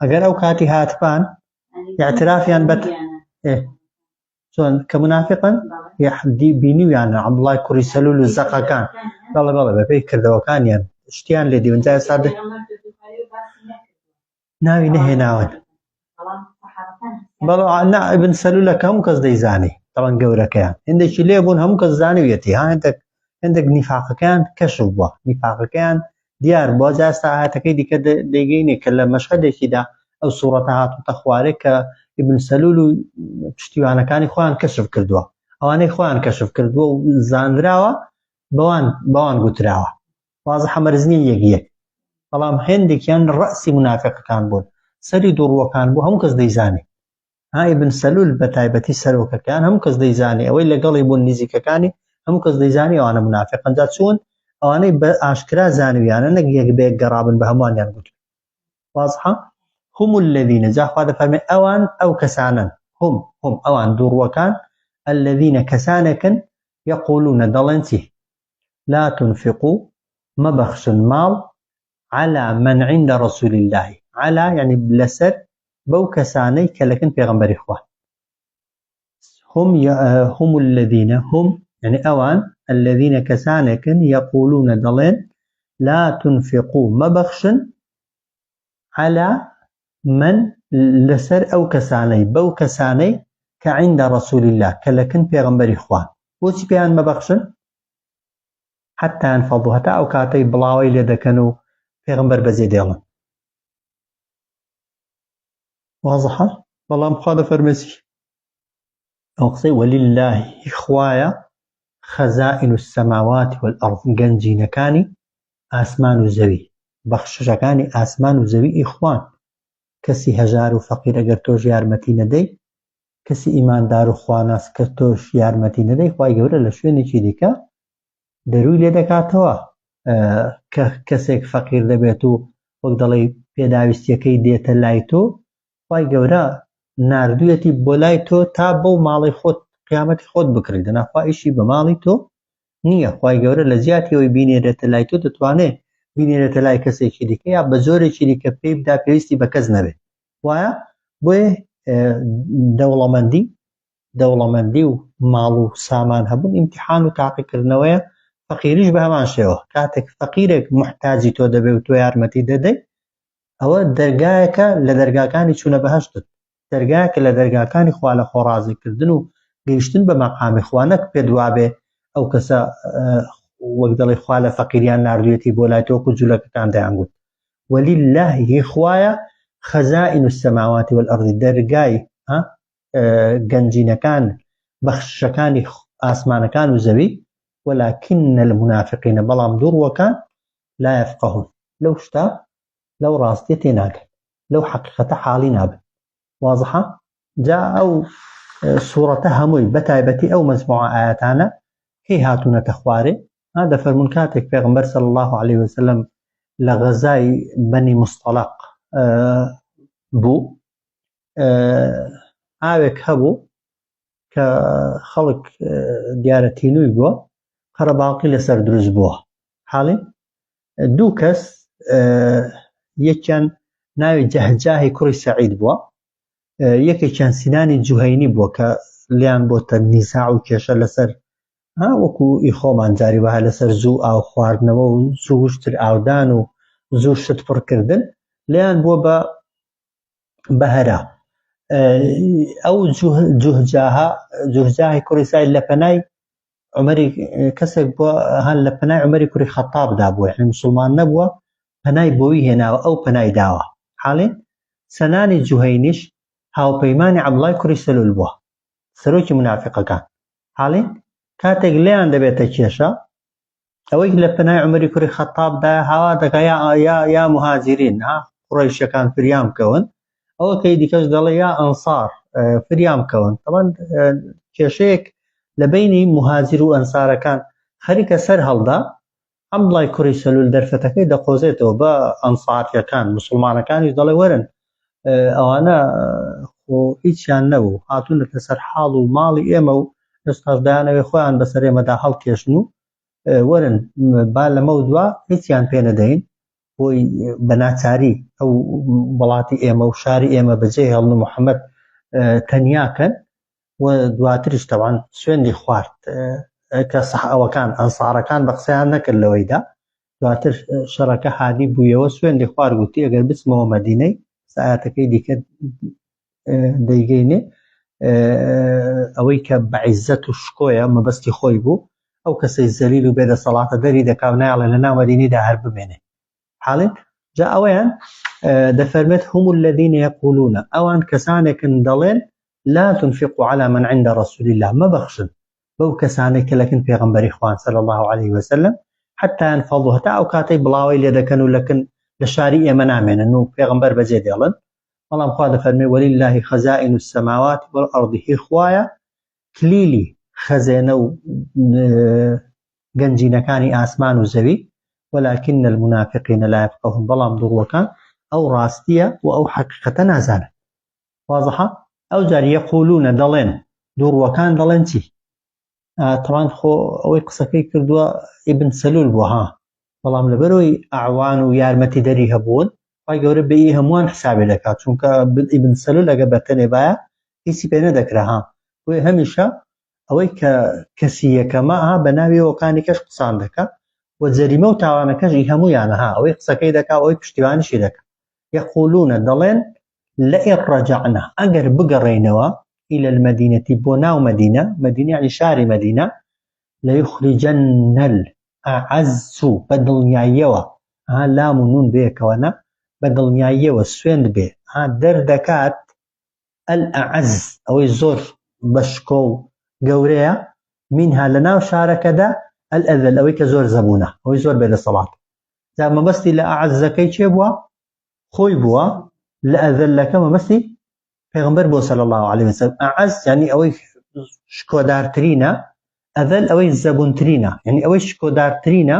ئەگەر ئەو کاتی هاتبان اعترافیان بەت چۆن کە منافقن یحدی بینیویانە عەبدوڵای کوڕی سەلول و زەقەکان بەڵێ بەپێی کردەوەکانیان شتیان لێ دیون جا سادە ناوی نەهێناون بەڵێ ابن سەلولەکە هەموو کەس دەیزانی طبعا گەورەکەیان هێندێکی لێ بوون هەموو کەس زانیویەتی هێندێک نیفاقەکەیان کەشف بووە نیفاقەکەیان دیار بووە جا ئاەتەکەی دیکە دەیگەینێ کە لە مەشهەدێکیدا ئەو سوورەتە هاتووتە خوارێ کە ابن سەلول و پشتیوانەکانی خۆیان کەشف کردووە ئەوانەی خۆیان کەشف کردووە و زانراوە بەوان گوتراوە وازەحە مەرزنی یەکیەک بەڵام هێندێکیان ڕەسی منافقەکان بوون سەری دووڕووەکان بوو هەموو کەس دەیزانی ابن سەلول بە تایبەتی سەرۆکەکان هەموو کەس دەیزانی ئەوەی لەگەڵی بوون نزیکەکانی هەموو کەس دەیزانی ئەوانە منافقن جا چوون ئەوانەی بە ئاشکرا زانویانە نەک یەک بەیەک گەڕابن بە هەمووانیان گوت واضحە هم الذين جاء هذا فهم أوان أو كسانا هم أوان دوروكان الذين كسانكن يقولون دلنتي لا تنفقوا مبخش المال على من عند رسول الله على يعني بلسر بو كساني كلكن بيغمبر إخوان هم الذين هم يعني أوان الذين كسانكن يقولون دلن لا تنفقوا مبخش على من لسر أو كساني بو كساني كعند رسول الله كلكن بيغمبر إخوان وش بيان مبخشن حتى ينفضوا هتا أو كاتي بلاوي لدكنوا بيغمبر بزيديلن واضحة والله مخالف فرمسي أقصي ولله إخوايا خزائن السماوات والأرض جنجي نكاني آسمان وزوي بخششكاني آسمان وزوي إخوان کەسی هەژار و فەقیر ئەگەر تۆش یارمەتی نەدەی کەسی ئیماندار و خواناس کە تۆش یارمەتی نەدەی خوای گەورە لە شوێنێکی دیکە دەروی لێ دەکاتەوە کە کەسێک فەقیر دەبێت و وەک دەڵێ پێداویستیەکەی دێتە لای تۆ خوای گەورە ناردوویەتی بۆ لای تۆ تا بەو ماڵی خۆت قیامەتی خۆت بکڕی دەناخوا ئیشی بە ماڵی تۆ نییە خوای گەورە لە زیاتیەوەی بینێرێتە لای تۆ دەتوانێت بینێرێتە لای کەسێکی دیکە یا بە زۆرێکی دیکە پێی بدا پێویستی بە کەس نەبێت وایە بۆیە دەوڵەمەندی و ماڵ و سامان هەبوون ئیمتیحان و تاقیکردنەوەیە فەقیریش بە هەمان شێوە کاتێک فەقیرێک محتاجی تۆ دەبێت و تۆ یارمەتی دەدەی ئەوە دەرگایەکە لە دەرگاکانی چوونە بەهەشتت دەرگایەکە لە دەرگاکانی خوا لە خۆڕازیکردن و گەیشتن بە مەقامی خوا نەک پێدوابێ ئەو کەسە وەک دەڵێ خوا لە فەقیریان ناردوێتی بۆ لای تۆکو جوولەکەکان دەیانگوت ولله خوایە خەزائن السماوات والأرض دەرگای گەنجینەکان بەخشەکانی ئاسمانەکان و زەوی ولكن المنافقين بەڵام دووڕوەکان لا يفقهون لەو شتا لەو ڕاستیە تێناگەن لەو حەقیقەتە حاڵی نابن واضحە جا ئەو سوورەتە هەمووی بەتایبەتی ئەو مەجموعە ئاەتانە کەی هاتوونەتە خوارێ دەفەرمون کاتێک پێغەمبەر صلی الله عليه وسلم لە غەزای بەنی مستەلق بوو ئاوێک هەبوو کە خەڵک دیارە تینووی بووە قەرەباڵقی لەسەر دروست بووە حاڵی دوو کەس یەکیان ناوی جەهجاهی کوڕی سەعید بووە یەکێکیان سینانی جوهەینی بووە کە لیان بۆتە نیزاع و کێشە لەسەر وەکو ئیخۆمان جاری وایە لەسەر زوو ئاو خواردنەوە و زووشتر ئاودان و زوو شت پڕکردن لیان بووە بە هەرا ئەو جوهجاهی کوڕی سەعید لە پەنای عومەری کەسێک بووە هەن لە پەنای عومەری کوڕی خەتابدا بووە یعنی موسڵمان نەبووە پەنای بۆی هێناوە ئەو پەنای داوە حاڵێ سەنانی جوهەینیش هاوپەیمانی عەبدوڵای کوڕی سەلول بووە سەرۆکی منافقەکان حاڵێ کاتێک لێیان دەبێتە کێشە ئەوەی لە پەنای عومەری کوڕی خەتابدا هاوا دەکا یا مهاجرین قوڕەیشیەکان فریام بکەون ئەوە کەی دیکەش دەڵێ یا ئەنسار فریام بکەون طبعاً کێشەیەک لە بینی مهاجر و ئەنسارەکان خەریکە سەر هەڵدا عەبدوڵای کوڕی سەلول دەرفەتەکەی دەقۆزێتەوە بە ئەنساریەکان مسلمانەکانیش دەڵێ وەرن ئەوانە هیچیان نەبوو هاتوونەتە سەر حاڵ و ماڵی ئێمە و ئێستاش دایانەوێ خۆیان بەسەر ئێمەدا هەڵکێشن و وەرن با لەمە دووە هیچیان پێ نەدەین بۆی بەناچاری ئەو وڵاتی ئێمە و شاری ئێمە بەجێ هێڵن و محەممەد تەنیاکەن و دواتریش تەوان سوێندی خوارد کە ئەوەکان ئەنسارەکان بە قسەیان نەکرد لەوەیدا دواتر شەڕەکە هادی بوویەوە سوێندی خوار گوتی ئەگەر بچمەوە مەدینەی سەعاتەکەی دیکە دەیگەینێ ئەوەی کە بەعیزەت و شکۆیە مەبەستی خۆی بوو ئەو کەسەی زەلیل و بێدەسەڵاتە دەری دەکاو نایڵێ لە ناو مەدینەیدا هەر بمێنێ حاڵێ جا ئەوەیان دەفەرمێت هم الذين يقولون ئەوان کەسانێکن دەڵێن لا تنفقوا على من عند رسول الله مەبەخشن بەو کەسانێک کە لەکن پێغەمبەری خوان صلی الله عليه وسلم حتى ينفضوا هەتا ئەو کاتەی بڵاوی لێ دەکەن و لەکن لە شاری ئێمە نامێنن و پێغەمبەر بەجێ دێڵن بەڵام خوا دەفەرمێ ولله خزائن السماوات والأرض هی خوایە کلیلی خەزێنە و گەنجینەکانی ئاسمان و زەوی ولكن المنافقين لا يفقهون بەڵام دوڕوەکان ئەو ڕاستیە و ئەو حەقیقەتە نازانن واضحە ئەو جار یەقولونە دەڵێن دوڕوەکان دەڵێن چی طبعاً خۆ ئەوەی قسەکەی کردووە ئیبن سەلول بووە بەڵام لەبەرەوەی ئەعوان و یارمەتی دەری هەبوون خی گەورە بەی هەمووان حسابێ دەکات چونکە ئیبن سەلول ئەگە بەتەنێ باە هیچی پێ نەدەکرا بۆیە هەمیشە ئەوەی کە کەسی یەکەمە بە ناوی ئەوەکانی کەش قسان دەکات و جەریمە و تاوانەکەشی هەموویانە ئەوەی قسەکەی دەکا ئەوەی پشتیوانیشی دەکات یەقولونە دەڵێن لئن رجعنا ئەگەر بگەڕێینەوە إلى المدينة بۆ ناو مدينة مدينة يعني شاری مدينة ليخرجن الأعز بەدڵنیاییەوە لام و نون بێکەوەنە بەدڵنیاییەوە سوێند بێ دەردەکات الأعز ئەوەی زۆر بەشکۆ و گەورەیە منها لە ناو شارەکەدا الأذل ئەوەی کە زۆر زەبوونە ئەوەی زۆر بێدەسەڵات جا مەبەستی لە ئەعزەکەی چێ بووە خۆی بووە لە ئەذلەکە مەبەستی پێغەمبەر بۆ صلی الله عليه وسلم ئەعز یعنی ئەوەی شکۆدارترینە ئەذل ئەوەی زەبونترینە یعنی ئەوەی شکۆدارترینە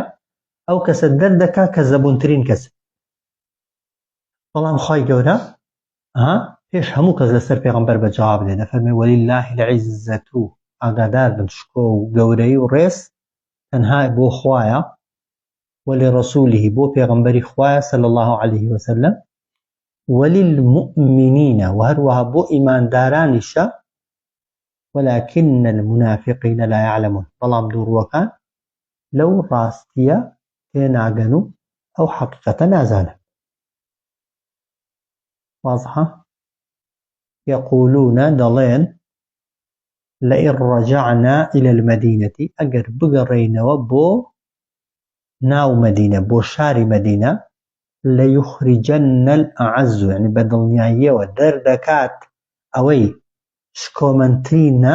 ئەو کەسە دەردەکا کە زەبونترین کەس بەڵام خی گەورە پێش هەموو کەس لەسەر پێغەمبەر بە جواب دێ دەفەرمێ ولله العزة ئاگادار بن شکۆ و گەورەی و ڕێز تەنها بۆ خوایە ولرسوله بۆ پێغەمبەری خوایە صلی الله عليه وسلم وللمؤمنين وهروها بو إيمان دارانشا ولكن المنافقين لا يعلمون بلام دور وكان لو راستيا تناغنو أو حقيقة نازانا واضحة يقولون دلين لئن رجعنا إلى المدينة أجر بقرين وبو ناو مدينة بو شاري مدينة ليخرجن الأعز يعني بدڵنیاییە و دەردەکات ئەوەی شکۆمەنترینە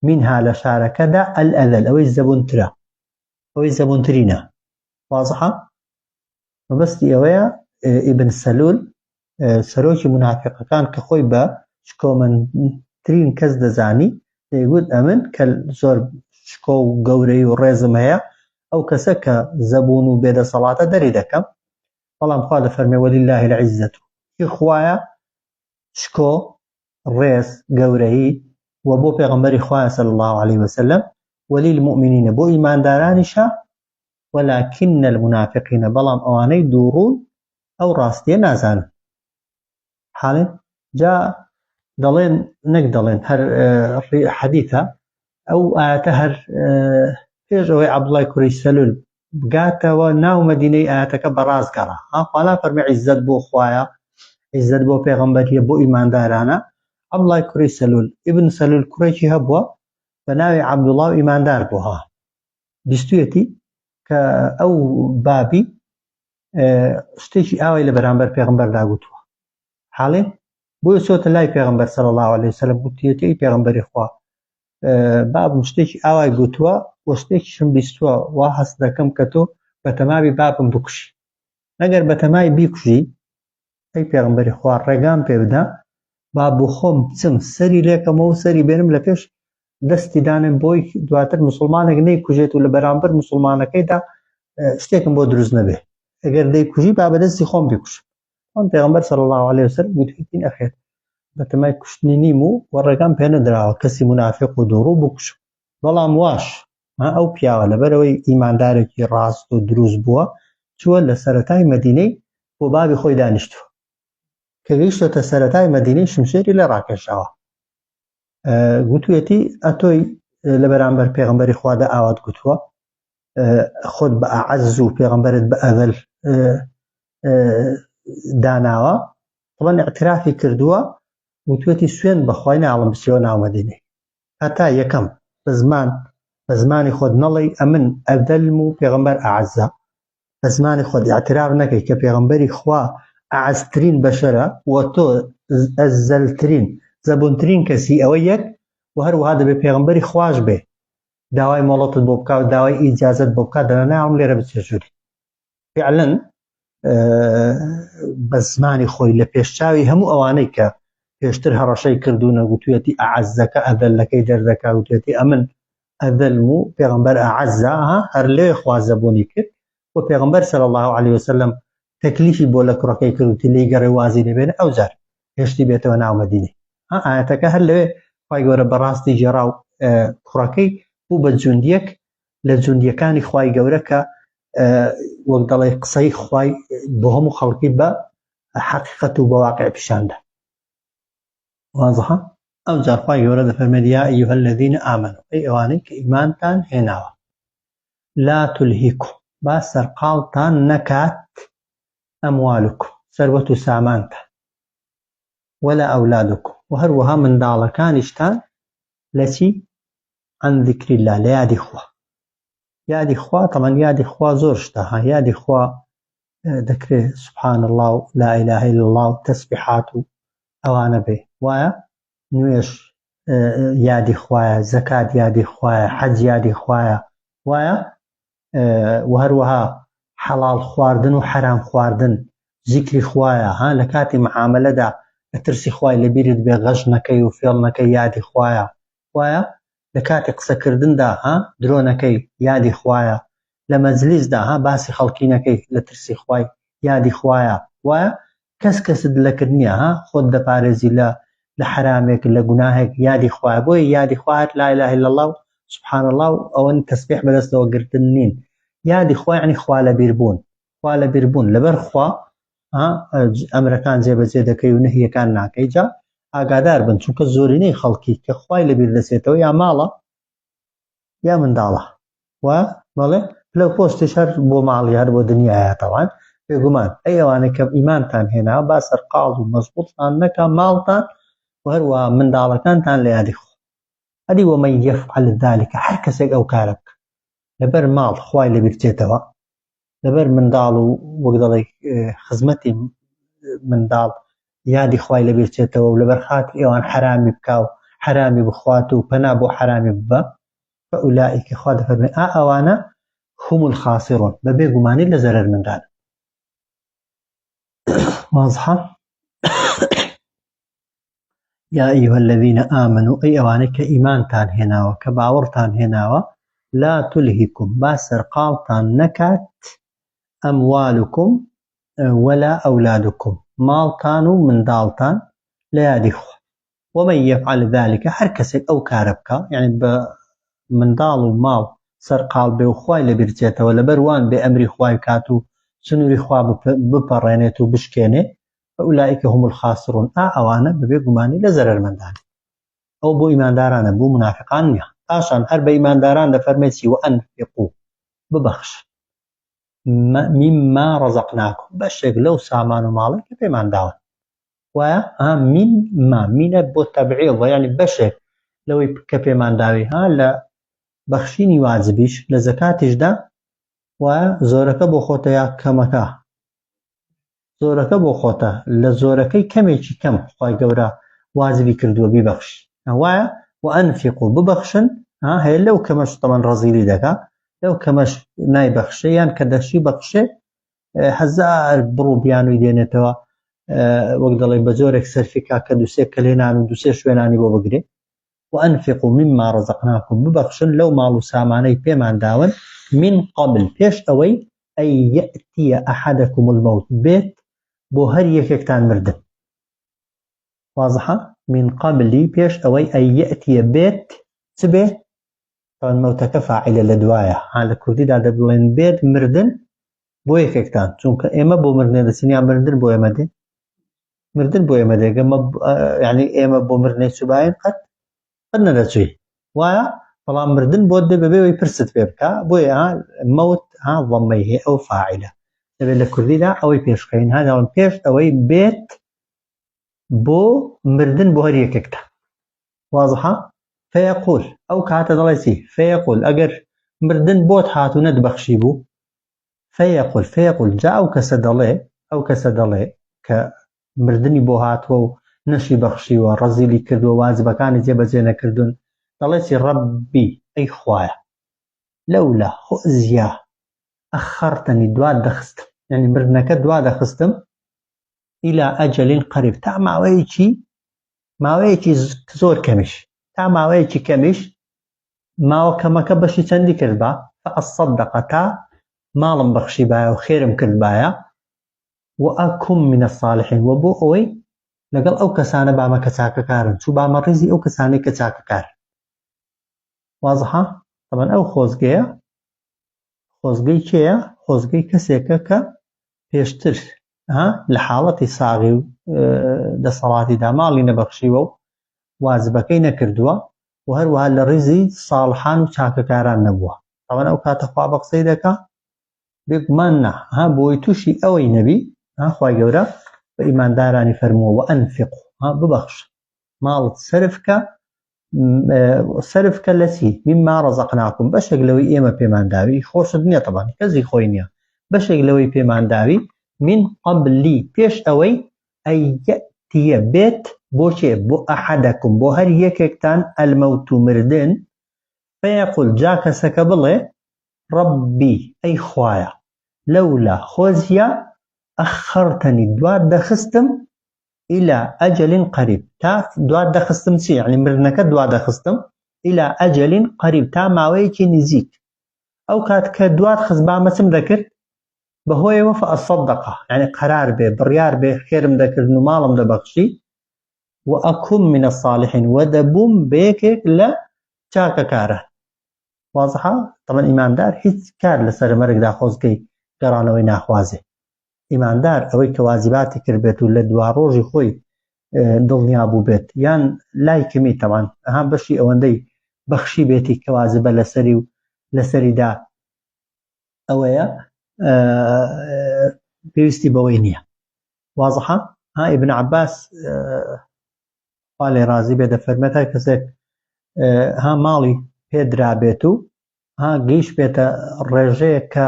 منها لە شارەکەدا الأذل ئەوەی زەبونترە ئەوەی زەبونترینە واضحە مەبەستی ئەوەیە ئیبن سەلول سەرۆکی منافقەکان کە خۆی بە شکۆمەنترین کەس دەزانی دەیگوت ئەمن کە زۆر شکۆ و گەورەی و ڕێزم هەیە ئەو کەسە کە زەبوون و بێدەسەڵاتە دەری دەکەم بەڵام خوا دەفەرمێ وەلله العزەت هی خوایە شکۆ ڕێز گەورەی و بۆ پێغەمبەری خوایە صلی الله عليه وسلم وللمؤمنین بۆ ئیماندارانیشە ولكن المنافقين بەڵام ئەوانەی دووڕوون ئەو ڕاستیە نازانن حاڵێن جا دەڵێن نەک دەڵێن هەر حەدیثە ئەو ئاەتە هەر پێش ئەوەی عەبدوڵای کوڕی سەلول بگاتەوە ناو مەدینەی ئاەتەکە بەڕاست گەڕا خوا فەرمێ عیزەت بۆ خوایە عیزەت بۆ پێغەمبەریە بۆ ئیماندارانە عەبدوڵای کوڕی سەلول ئیبن سەلول کوڕێکی هەبووە بە ناوی عەبدوڵڵا و ئیماندار بووها بیستویەتی کە ئەو بابی شتێکی ئاوای لە بەرامبەر پێغەمبەردا گوتووە حاڵێ بۆیە چۆتە لای پێغەمبەر صلی الله عليه وسلم گوتیەتی ئەی پێغەمبەری خوا بابم شتێکی ئاوای گوتووە و شتێکیشم بیستووە وا هەست دەکەم کە تۆ بەتەماوی بابم بکوشی ئەگەر بەتەمای بیکوژی ئەی پێغەمبەری خوا ڕێگام پێ بدە با بۆ خۆم بچم سەری لێکەمەوە سەری بێنم لە پێش دەستی دانم بۆی دواتر مسلمانێک نەیکوژێت و لە بەرامبەر مسلمانەکەیدا شتێکم بۆ دروست نەبێ ئەگەر دەیکوژی با بەدەستی خۆم بیکوشم ئەم پێغەمبەر صلی الله عليه وسلم گوتوویەتی ئەخێر بەتەمای کوشتنی نیم و ڕێگام پێ نەدراوە کەسی منافق و دووڕوو بکوشم بەڵام واش ئەو پیاوە لەبەرەوەی ئیماندارێکی ڕاست و دروست بووە چووە لە سەرەتای مەدینەی بۆ بابی خۆی دانیشتووە کە گەیشتۆتە سەرەتای مەدینەی شمشێری لە ڕاکێشاوە گوتوویەتی ئەتۆی لە بەرامبەر پێغەمبەری خوادا ئاوات گوتووە خۆت بە ئەعەز و پێغەمبەرت بە ئەذەل داناوە بەڵام ئیعترافی کردووە گوتوویەتی سوێن بەخوای ناڵم بچیەوە ناو مەدینەی هەتا یەکەم بە زمانی خۆت نەڵێی ئەمن ئەذەلم و پێغەمبەر ئەعەزە بە زمانی خۆت ئیعتراف نەکەی کە پێغەمبەری خوا ئەعەزترین بەشەرە و تۆ ئەزەلترین زەبوونترین کەسی ئەوە یەک و هەروەها دەبێت پێغەمبەری خوش بێ داوای مۆڵەتت بۆ بکات داوای ئیجازەت بۆ بکات دەناوم لێرە بچێژووری فعلاً بە زمانی خۆی لە پێشچاوی هەموو ئەوانەی کە پێشتر هەڕەشەی کردوونە گوتوویەتی ئەعەزەکە ئەذەلەکەی دەردەکا گوتوویەتی ئەمن ئەذەلم و پێغەمبەر ئەعەزە هەر لێ خوا زەبوونی کرد و پێغەمبەر صلی الله عليه وسلم تەکلیفی بۆ لە کوڕەکەی کردوتی لێی گەڕێ وازی لێبێنە ئەو جار هێشتی بێتەوە ناو مەدینەی ئاەتەکە هەر لەوێ خوای گەورە بەڕاستی ژێڕا و کوڕەکەی بوو بە جوندیەک لە جوندیەکانی خوای گەورە کە وەک دەڵێ قسەی خوای بۆ هەموو خەڵکی بە حەقیقەت و بە واقع پیشاندا وازەها ئەو جار خوای گەورە دەفەرمێت یا ئەیها الذین ئامنوا ئەی ئەوانەی کە ئیمانتان هێناوە لا تلهیکم با سەرقاڵتان نەکات ئەموالکم سەروەت و سامانتان ولا ئەولادکم و هەروەها منداڵەکانیشتان لە چی عن ذکر الله لە یادی خوا یادی خوا تەمان یادی خوا زۆر شتە یادی خوا دەکرێت سبحان الله و لا إله إلا الله و تەسبیحات و ئەوانە بێ وایە نوێژ یادی خوایە زەکات یادی خوایە حەج یادی خوایە وایە و هەروەها حەڵال خواردن و حەرام خواردن ذیکری خوایە لە کاتی معاملەدا لە ترسی خوای لەبیرت بێ غەش نەکەی و فێڵ نەکەی یادی خوایە وایە لە کاتی قسەکردندا درۆ نەکەی یادی خوایە لە مەجلیسدا باسی خەڵکی نەکەی لە ترسی خوای یادی خوایە وایە کەست لەکردنیە خۆت دەپارێزی لە حرامێک لە گوناهێک یادی خوایە بۆیە یادی خوایە لا إله إلا الله و سبحان الله و ئەوەن تەسبیح بەدەستەوە گرتن نین یادی خوا یعنی خوا لەبیر بوون لەبەر خوا ئەمرەکان جێبەجێ دەکەی و نەهیەکان ناکەی جا ئاگادار بن چونکە زۆرینەی خەڵکی کە خوای لەبیر دەچێتەوە یا ماڵە یا منداڵە و بەڵێ لەو پۆستش هەر بۆ ماڵی هەر بۆ دنیایەتەوان بێگومان ئەی ئەوانەی کە ئیمانتان هێنا با سەرقاڵ و مەزبوطتان نەکە ماڵتان و هەروەها منداڵەکانتان لە یادی خوا ئەدی ومەن یەفعل ذلک هەر کەسێک ئەو کارە بکە لەبەر ماڵ خوای لەبیر بچێتەوە لەبەر منداڵ و وەک دەڵێ خزمەتی منداڵ یادی خوای لەبیر بچێتەوە و لەبەر خاتی ئێوان حرامی بکا و حرامی بخوات و پەنا بۆ حرامی ببە فأولئک خوا دەفەرمێ ئەوانە هم الخاسرون بەبێ گومانی لە زەرەر مندان واضحة يا أيها الذين آمنوا أي أوانك إيمانتان هناوة كباورتان هناوة لا تلهكم با سەرقاڵتان نەکات ئەموالكم ولا ئەولادكم ماڵتان و منداڵتان لە یادی خوا ومن يفعل ذلك هەر کەسێک ئەو کارە بکە یعنی بە منداڵ و ماڵ سەرقاڵ بێ و خوای لە بیرچێتەوە لەبەر وان بێ ئەمری خوای کات و سنووری خوا بپەڕێنێت و بشکێنێ فأولئك هم الخاسرون ئەوانە بەبێ گومانی لە زەرەرمەندان ئەو بۆ ئیماندارانە بۆ منافقان نییە پاشان هەر بە ئیمانداران دەفەرمێتی وأنفقوا ببەخش مما ڕەزەقناکم بەشێک لەو سامان و ماڵی کە پێمان داون وایە مینە بۆ تەبعیض یعنی بەشێک لەوەی کە پێمان داوی لە بەخشینی واجبیش لە زەکاتیشدا وایە زۆرەکە بۆ خۆتە یا کەمەکە زۆرەکە بۆ خۆتە لە زۆرەکەی کەمێکی کەم خوای گەورە واجبی کردووە بیبەخش وایە وأنفقوا ببەخشن هەیە لەو کەمەش تەمەن ڕەزیلی دەکا لەو کەمەش نایبەخشێ یان کە دەشی بەخشێ هەزار بڕوو بیانووی دێنێتەوە وەک دەڵێ بە جۆرێک سەرفیکا کە دووسێ کلێنان و دووسێ شوێنانی بۆ بگرێ وأنفقوا مما رزقناكم ببەخشن لەو ماڵ و سامانەی پێمان داون من قبل پێش ئەوەی ئەن یەئتیە ئەحەدەکم المەوت بێت بۆ هەر یەکێکتان مردن واضحە من قبلی پێش ئەوەی ئەن یەئتیە بێت چ بێ مەوتەکە فاعیلە لە دوایە لە کوردیدا دەبڵێن بێت مردن بۆ یەکێکتان چونکە ئێمە بۆ مردنێ دەچین مردن بۆ ئێمە دێ مردن بۆ ئێمە دێگەمە یعنی ئێمە بۆ مردنێ چوباین قەت نەدەچوی وایە بەڵام مردن بۆ دێ بەبێەوەی پرست پێ بکە بۆیە مەوت ضەمەی هەیە ئەو فاعیلە دەبێت لە کوردیدا ئەوەی پێشخەین هەداڵن پێش ئەوەی بێت بۆ مردن بۆ هەر یەکێکتان واضحە فيقول ئەو کاتە دەڵێتی فيقول ئەگەر مردن بۆت هاتوو نەتبەخشی بوو فيقول جا ئەو کەسە دەڵێ کە مردنی بۆ هاتووە و نەشی بەخشیوە ڕەزیلی کردووە واجبەکانی جێبەجێ نەکردوون دەڵێتی ڕەبی ئەی خوایە لەولا خۆزیا ئەخەرتەنی دوات دەخستم یعنی مردنەکە دوا دەخستم إلى أجل قريب تا ماوەیەکی زۆر کەمیش تا ماوەیەکی کەمیش ماوە کەمەکە بەشی چەندی کرد بە فأصدق تا ماڵم بەخشی بایە و خێرم کرد بایە وأكن من الصالحين وبو ئەوەی لەگەڵ ئەو کەسانە بامە کە چاکەکارن چوو بامە ڕێزی ئەو کەسانەی کە چاکەکار واضحە طبعا ئەو خۆزگەی کێیە خۆزگەی کەسێکە کە پێشتر لە حاڵەتی ساغی و دەسەڵاتیدا ماڵی نەبەخشیوە و واجبەکەی نەکردووە و هەروەها لە ڕێزی ساڵحان و چاکەکاران نەبووە طبعا ئەو کاتە خوا بە قسەی دەکا بێگومان نا بۆی تووشی ئەوەی نەبی خوای گەورە بە ئیماندارانی فەرمووە وأنفقوا ببەخش ماڵت سەرفکە لە چی مما ڕەزەقناکم بەشێک لەوەی ئێمە پێمان داوی خۆشت نییە طبعا کەسی خۆی نییە بەشێک لەوەی پێمان داوی من قبلی پێش ئەوەی ئەن یەئتیە بێت بۆ چێ بۆ ئەحەدەکم بۆ هەر یەکێکتان ئەلمەوت و مردن فيقول جا کەسەکە بڵێ ڕەبی ئەی خوایە لەولا خۆزیە ئەخەرتەنی دوات دەخستم إلى أجل قريب تا دوات دەخستم چی یعنی مردنەکە دوات دەخستم إلى أجل قريب تا ماوەیەکی نزیک ئەو کات کە دوات خست بامەچم دەکرد بەهۆیەوە فأصدق یعنی قەرار بێ بڕیار بێ خێرم دەکردن و ماڵم دەبەخشی وأكن من الصالحين ودەبووم بەیەکێک لە چاکەکارە واضحە طبعا ئیماندار هیچ کار لەسەر مەرگدا خۆزگەی گەڕانەوەی ناخوازێ ئیماندار ئەوەی کە واجباتی کرد بێت و لە دوا ڕۆژی خۆی دڵنیا بوو بێت یان لای کەمی تەوان بەشی ئەوەندەی بەخشی بێتی کە واجبە لەسەری و لەسەریدا ئەوەیە پێویستی بەوەی نییە واضحە ئیبن عەباس خوا لێ ڕازی بێ دەفەرمێت هەر کەسێک ماڵی پێدرا بێت و گەیشت بێتە ڕێژەیە کە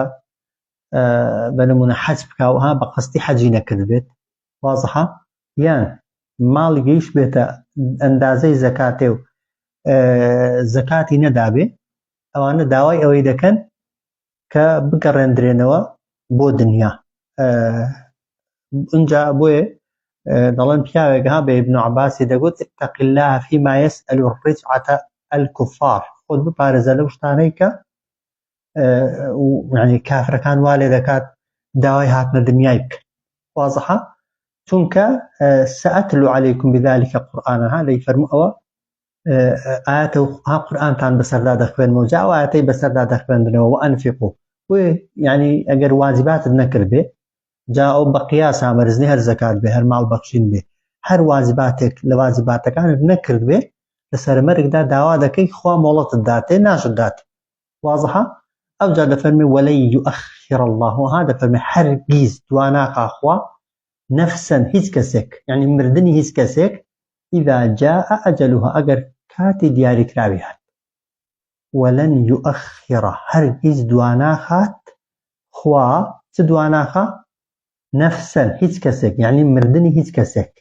بەنمونە حەج بکا و بە قەستی حەجی نەکرد بێت واضحە یان ماڵی گەیشت بێتە ئەندازەی زەکاتێ و زەکاتی نەدابێ ئەوانە داوای ئەوەی دەکەن کە بگەڕێندرێنەوە بۆ دنیا اینجا بۆیە دەڵێن پیاوێک بە ئیبن عەباسی دەگوت اتق الله فيما يسأل الرجعة الكفار خۆت بپارێزە لەو شتانەی کە يعني کافرەکان وا لێ دەکات داوای هاتنە دنیای بکە واضحە چونکە سەئەتلو عەلەیکم بذلکە قورئانە ها لەی فەرموو ئەوە ئاەتە ها قورئانتان بەسەردا دەخوێنمەوە جا ئەو ئاەتەی بەسەردا دەخوێندنەوە وەئەنفیقوا یعنی ئەگەر واجباتت نەکرد بێ جا ئەو بە قیاس ئامەرزنی هەر زەکات بێ هەر ماڵ بەخشین بێ هەر واجباتێک لە واجباتەکانت نەکرد بێ لە سەرمەرگدا داوا دەکەی خوا مۆڵەتت داتێ ناشت دات واضحە ئەو جا دەفەرمێ وەلەن یوئەخر الله ها دەفەرمێ هەرگیز دوا ناکا خوا نەفسەن هیچ کەسێک یعنی مردنی هیچ کەسێک ئیذا جاء ئەجەلوها ئەگەر کاتی دیاریکراوی هات وەلەن یوئەخر هەرگیز دوا ناخات خوا چ دوا ناخا نەفسەن هیچ کەسێک یعنی مردنی هیچ کەسێک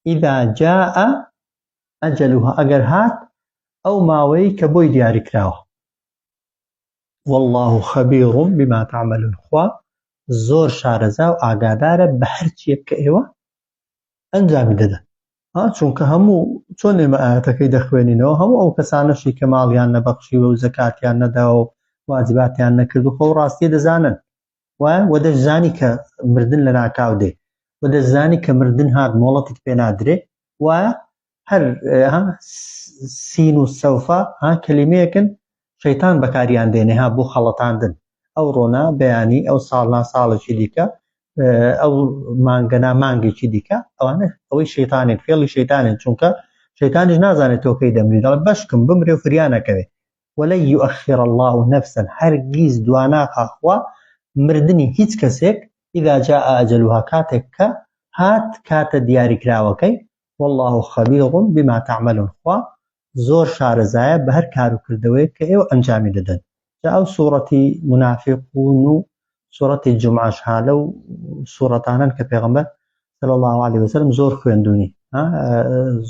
ئیذا جاء ئەجەلوها ئەگەر هات ئەو ماوەی کە بۆی دیاریکراوە والله خبير بما تعملون خوا زۆر شارەزا و ئاگادارە بە هەر چیەک کە ئێوە ئەنجامی دەدەن چونکە هەموو چۆن ئێمە ئاەتەکەی دەخوێنینەوە هەموو ئەو کەسانەشی کە ماڵیان نەبەخشیوە و زەکاتیان نەداوە و واجباتیان نەکرد و خۆ ڕاستی دەزانن و دەشزانی کە مردن لە ناکاو دێ و دەشزانی کە مردن هات مۆڵەتت پێ نادرێ و هەر سین و سەوفا کەلیمەیەکن شەیتان بەکاریان دێنێ بۆ خەڵەتاندن ئەو ڕۆنا بەیانی ئەو ساڵنا ساڵێکی دیکە ئەو مانگەنا مانگێکی دیکە ئەوانە ئەوەی شەیتانێک فێڵی شەیتانێن چونکە شەیتانیش نازانێت تۆ کەی دەمری دەڵێ بەشکم بمرێ و فریانەکەوێ وەلەن یوئەخر الله نەفسەن هەرگیز دوا ناخا خوا مردنی هیچ کەسێک ئیذا جاء ئەجەلوها کاتێک کە هات کاتە دیاریکراوەکەی والله خبير بما تعملون خوا زۆر شارەزایە بە هەر کار و کردەوەیەک کە ئێوە ئەنجامی دەدەن جا ئەو سوورەتی منافقون و سوورەتی جومعەش لەو سوورەتانن کە پێغەمبەر صلی الله عليه وسلم زۆر خوێندوونی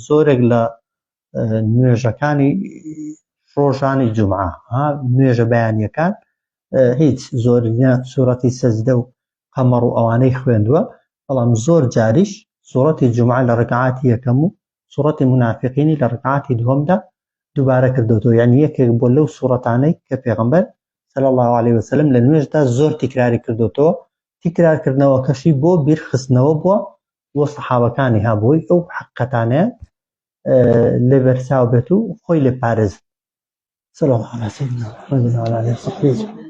زۆرێک لە نوێژەکانی ڕۆژانی جومعە نوێژە بەیانیەکان هیچ زۆرینە سوورەتی سەجدە و قەمەڕ و ئەوانەی خوێندووە بەڵام زۆر جاریش سوورەتی جومعە لە ڕەکعاتی یەکەم و سوورەتی منافقینی لە ڕەکعاتی دووەمدا دووبارە کردوتەوە یعنی یەکێک بۆ لەو سوورەتانەی کە پێغەمبەر صلی الله عليه وسلم لە نوێژدا زۆر تیکراری کردوتەوە تیکرارکردنەوەکەشی بۆ بیرخستنەوە بووە بۆ سەحابەکانی بۆی ئەو حەقەتانەیە لێ بەرچاو بێت و خۆی لێ پارێزن صلی الله على سيدنا محمد وعلى آله وصحبه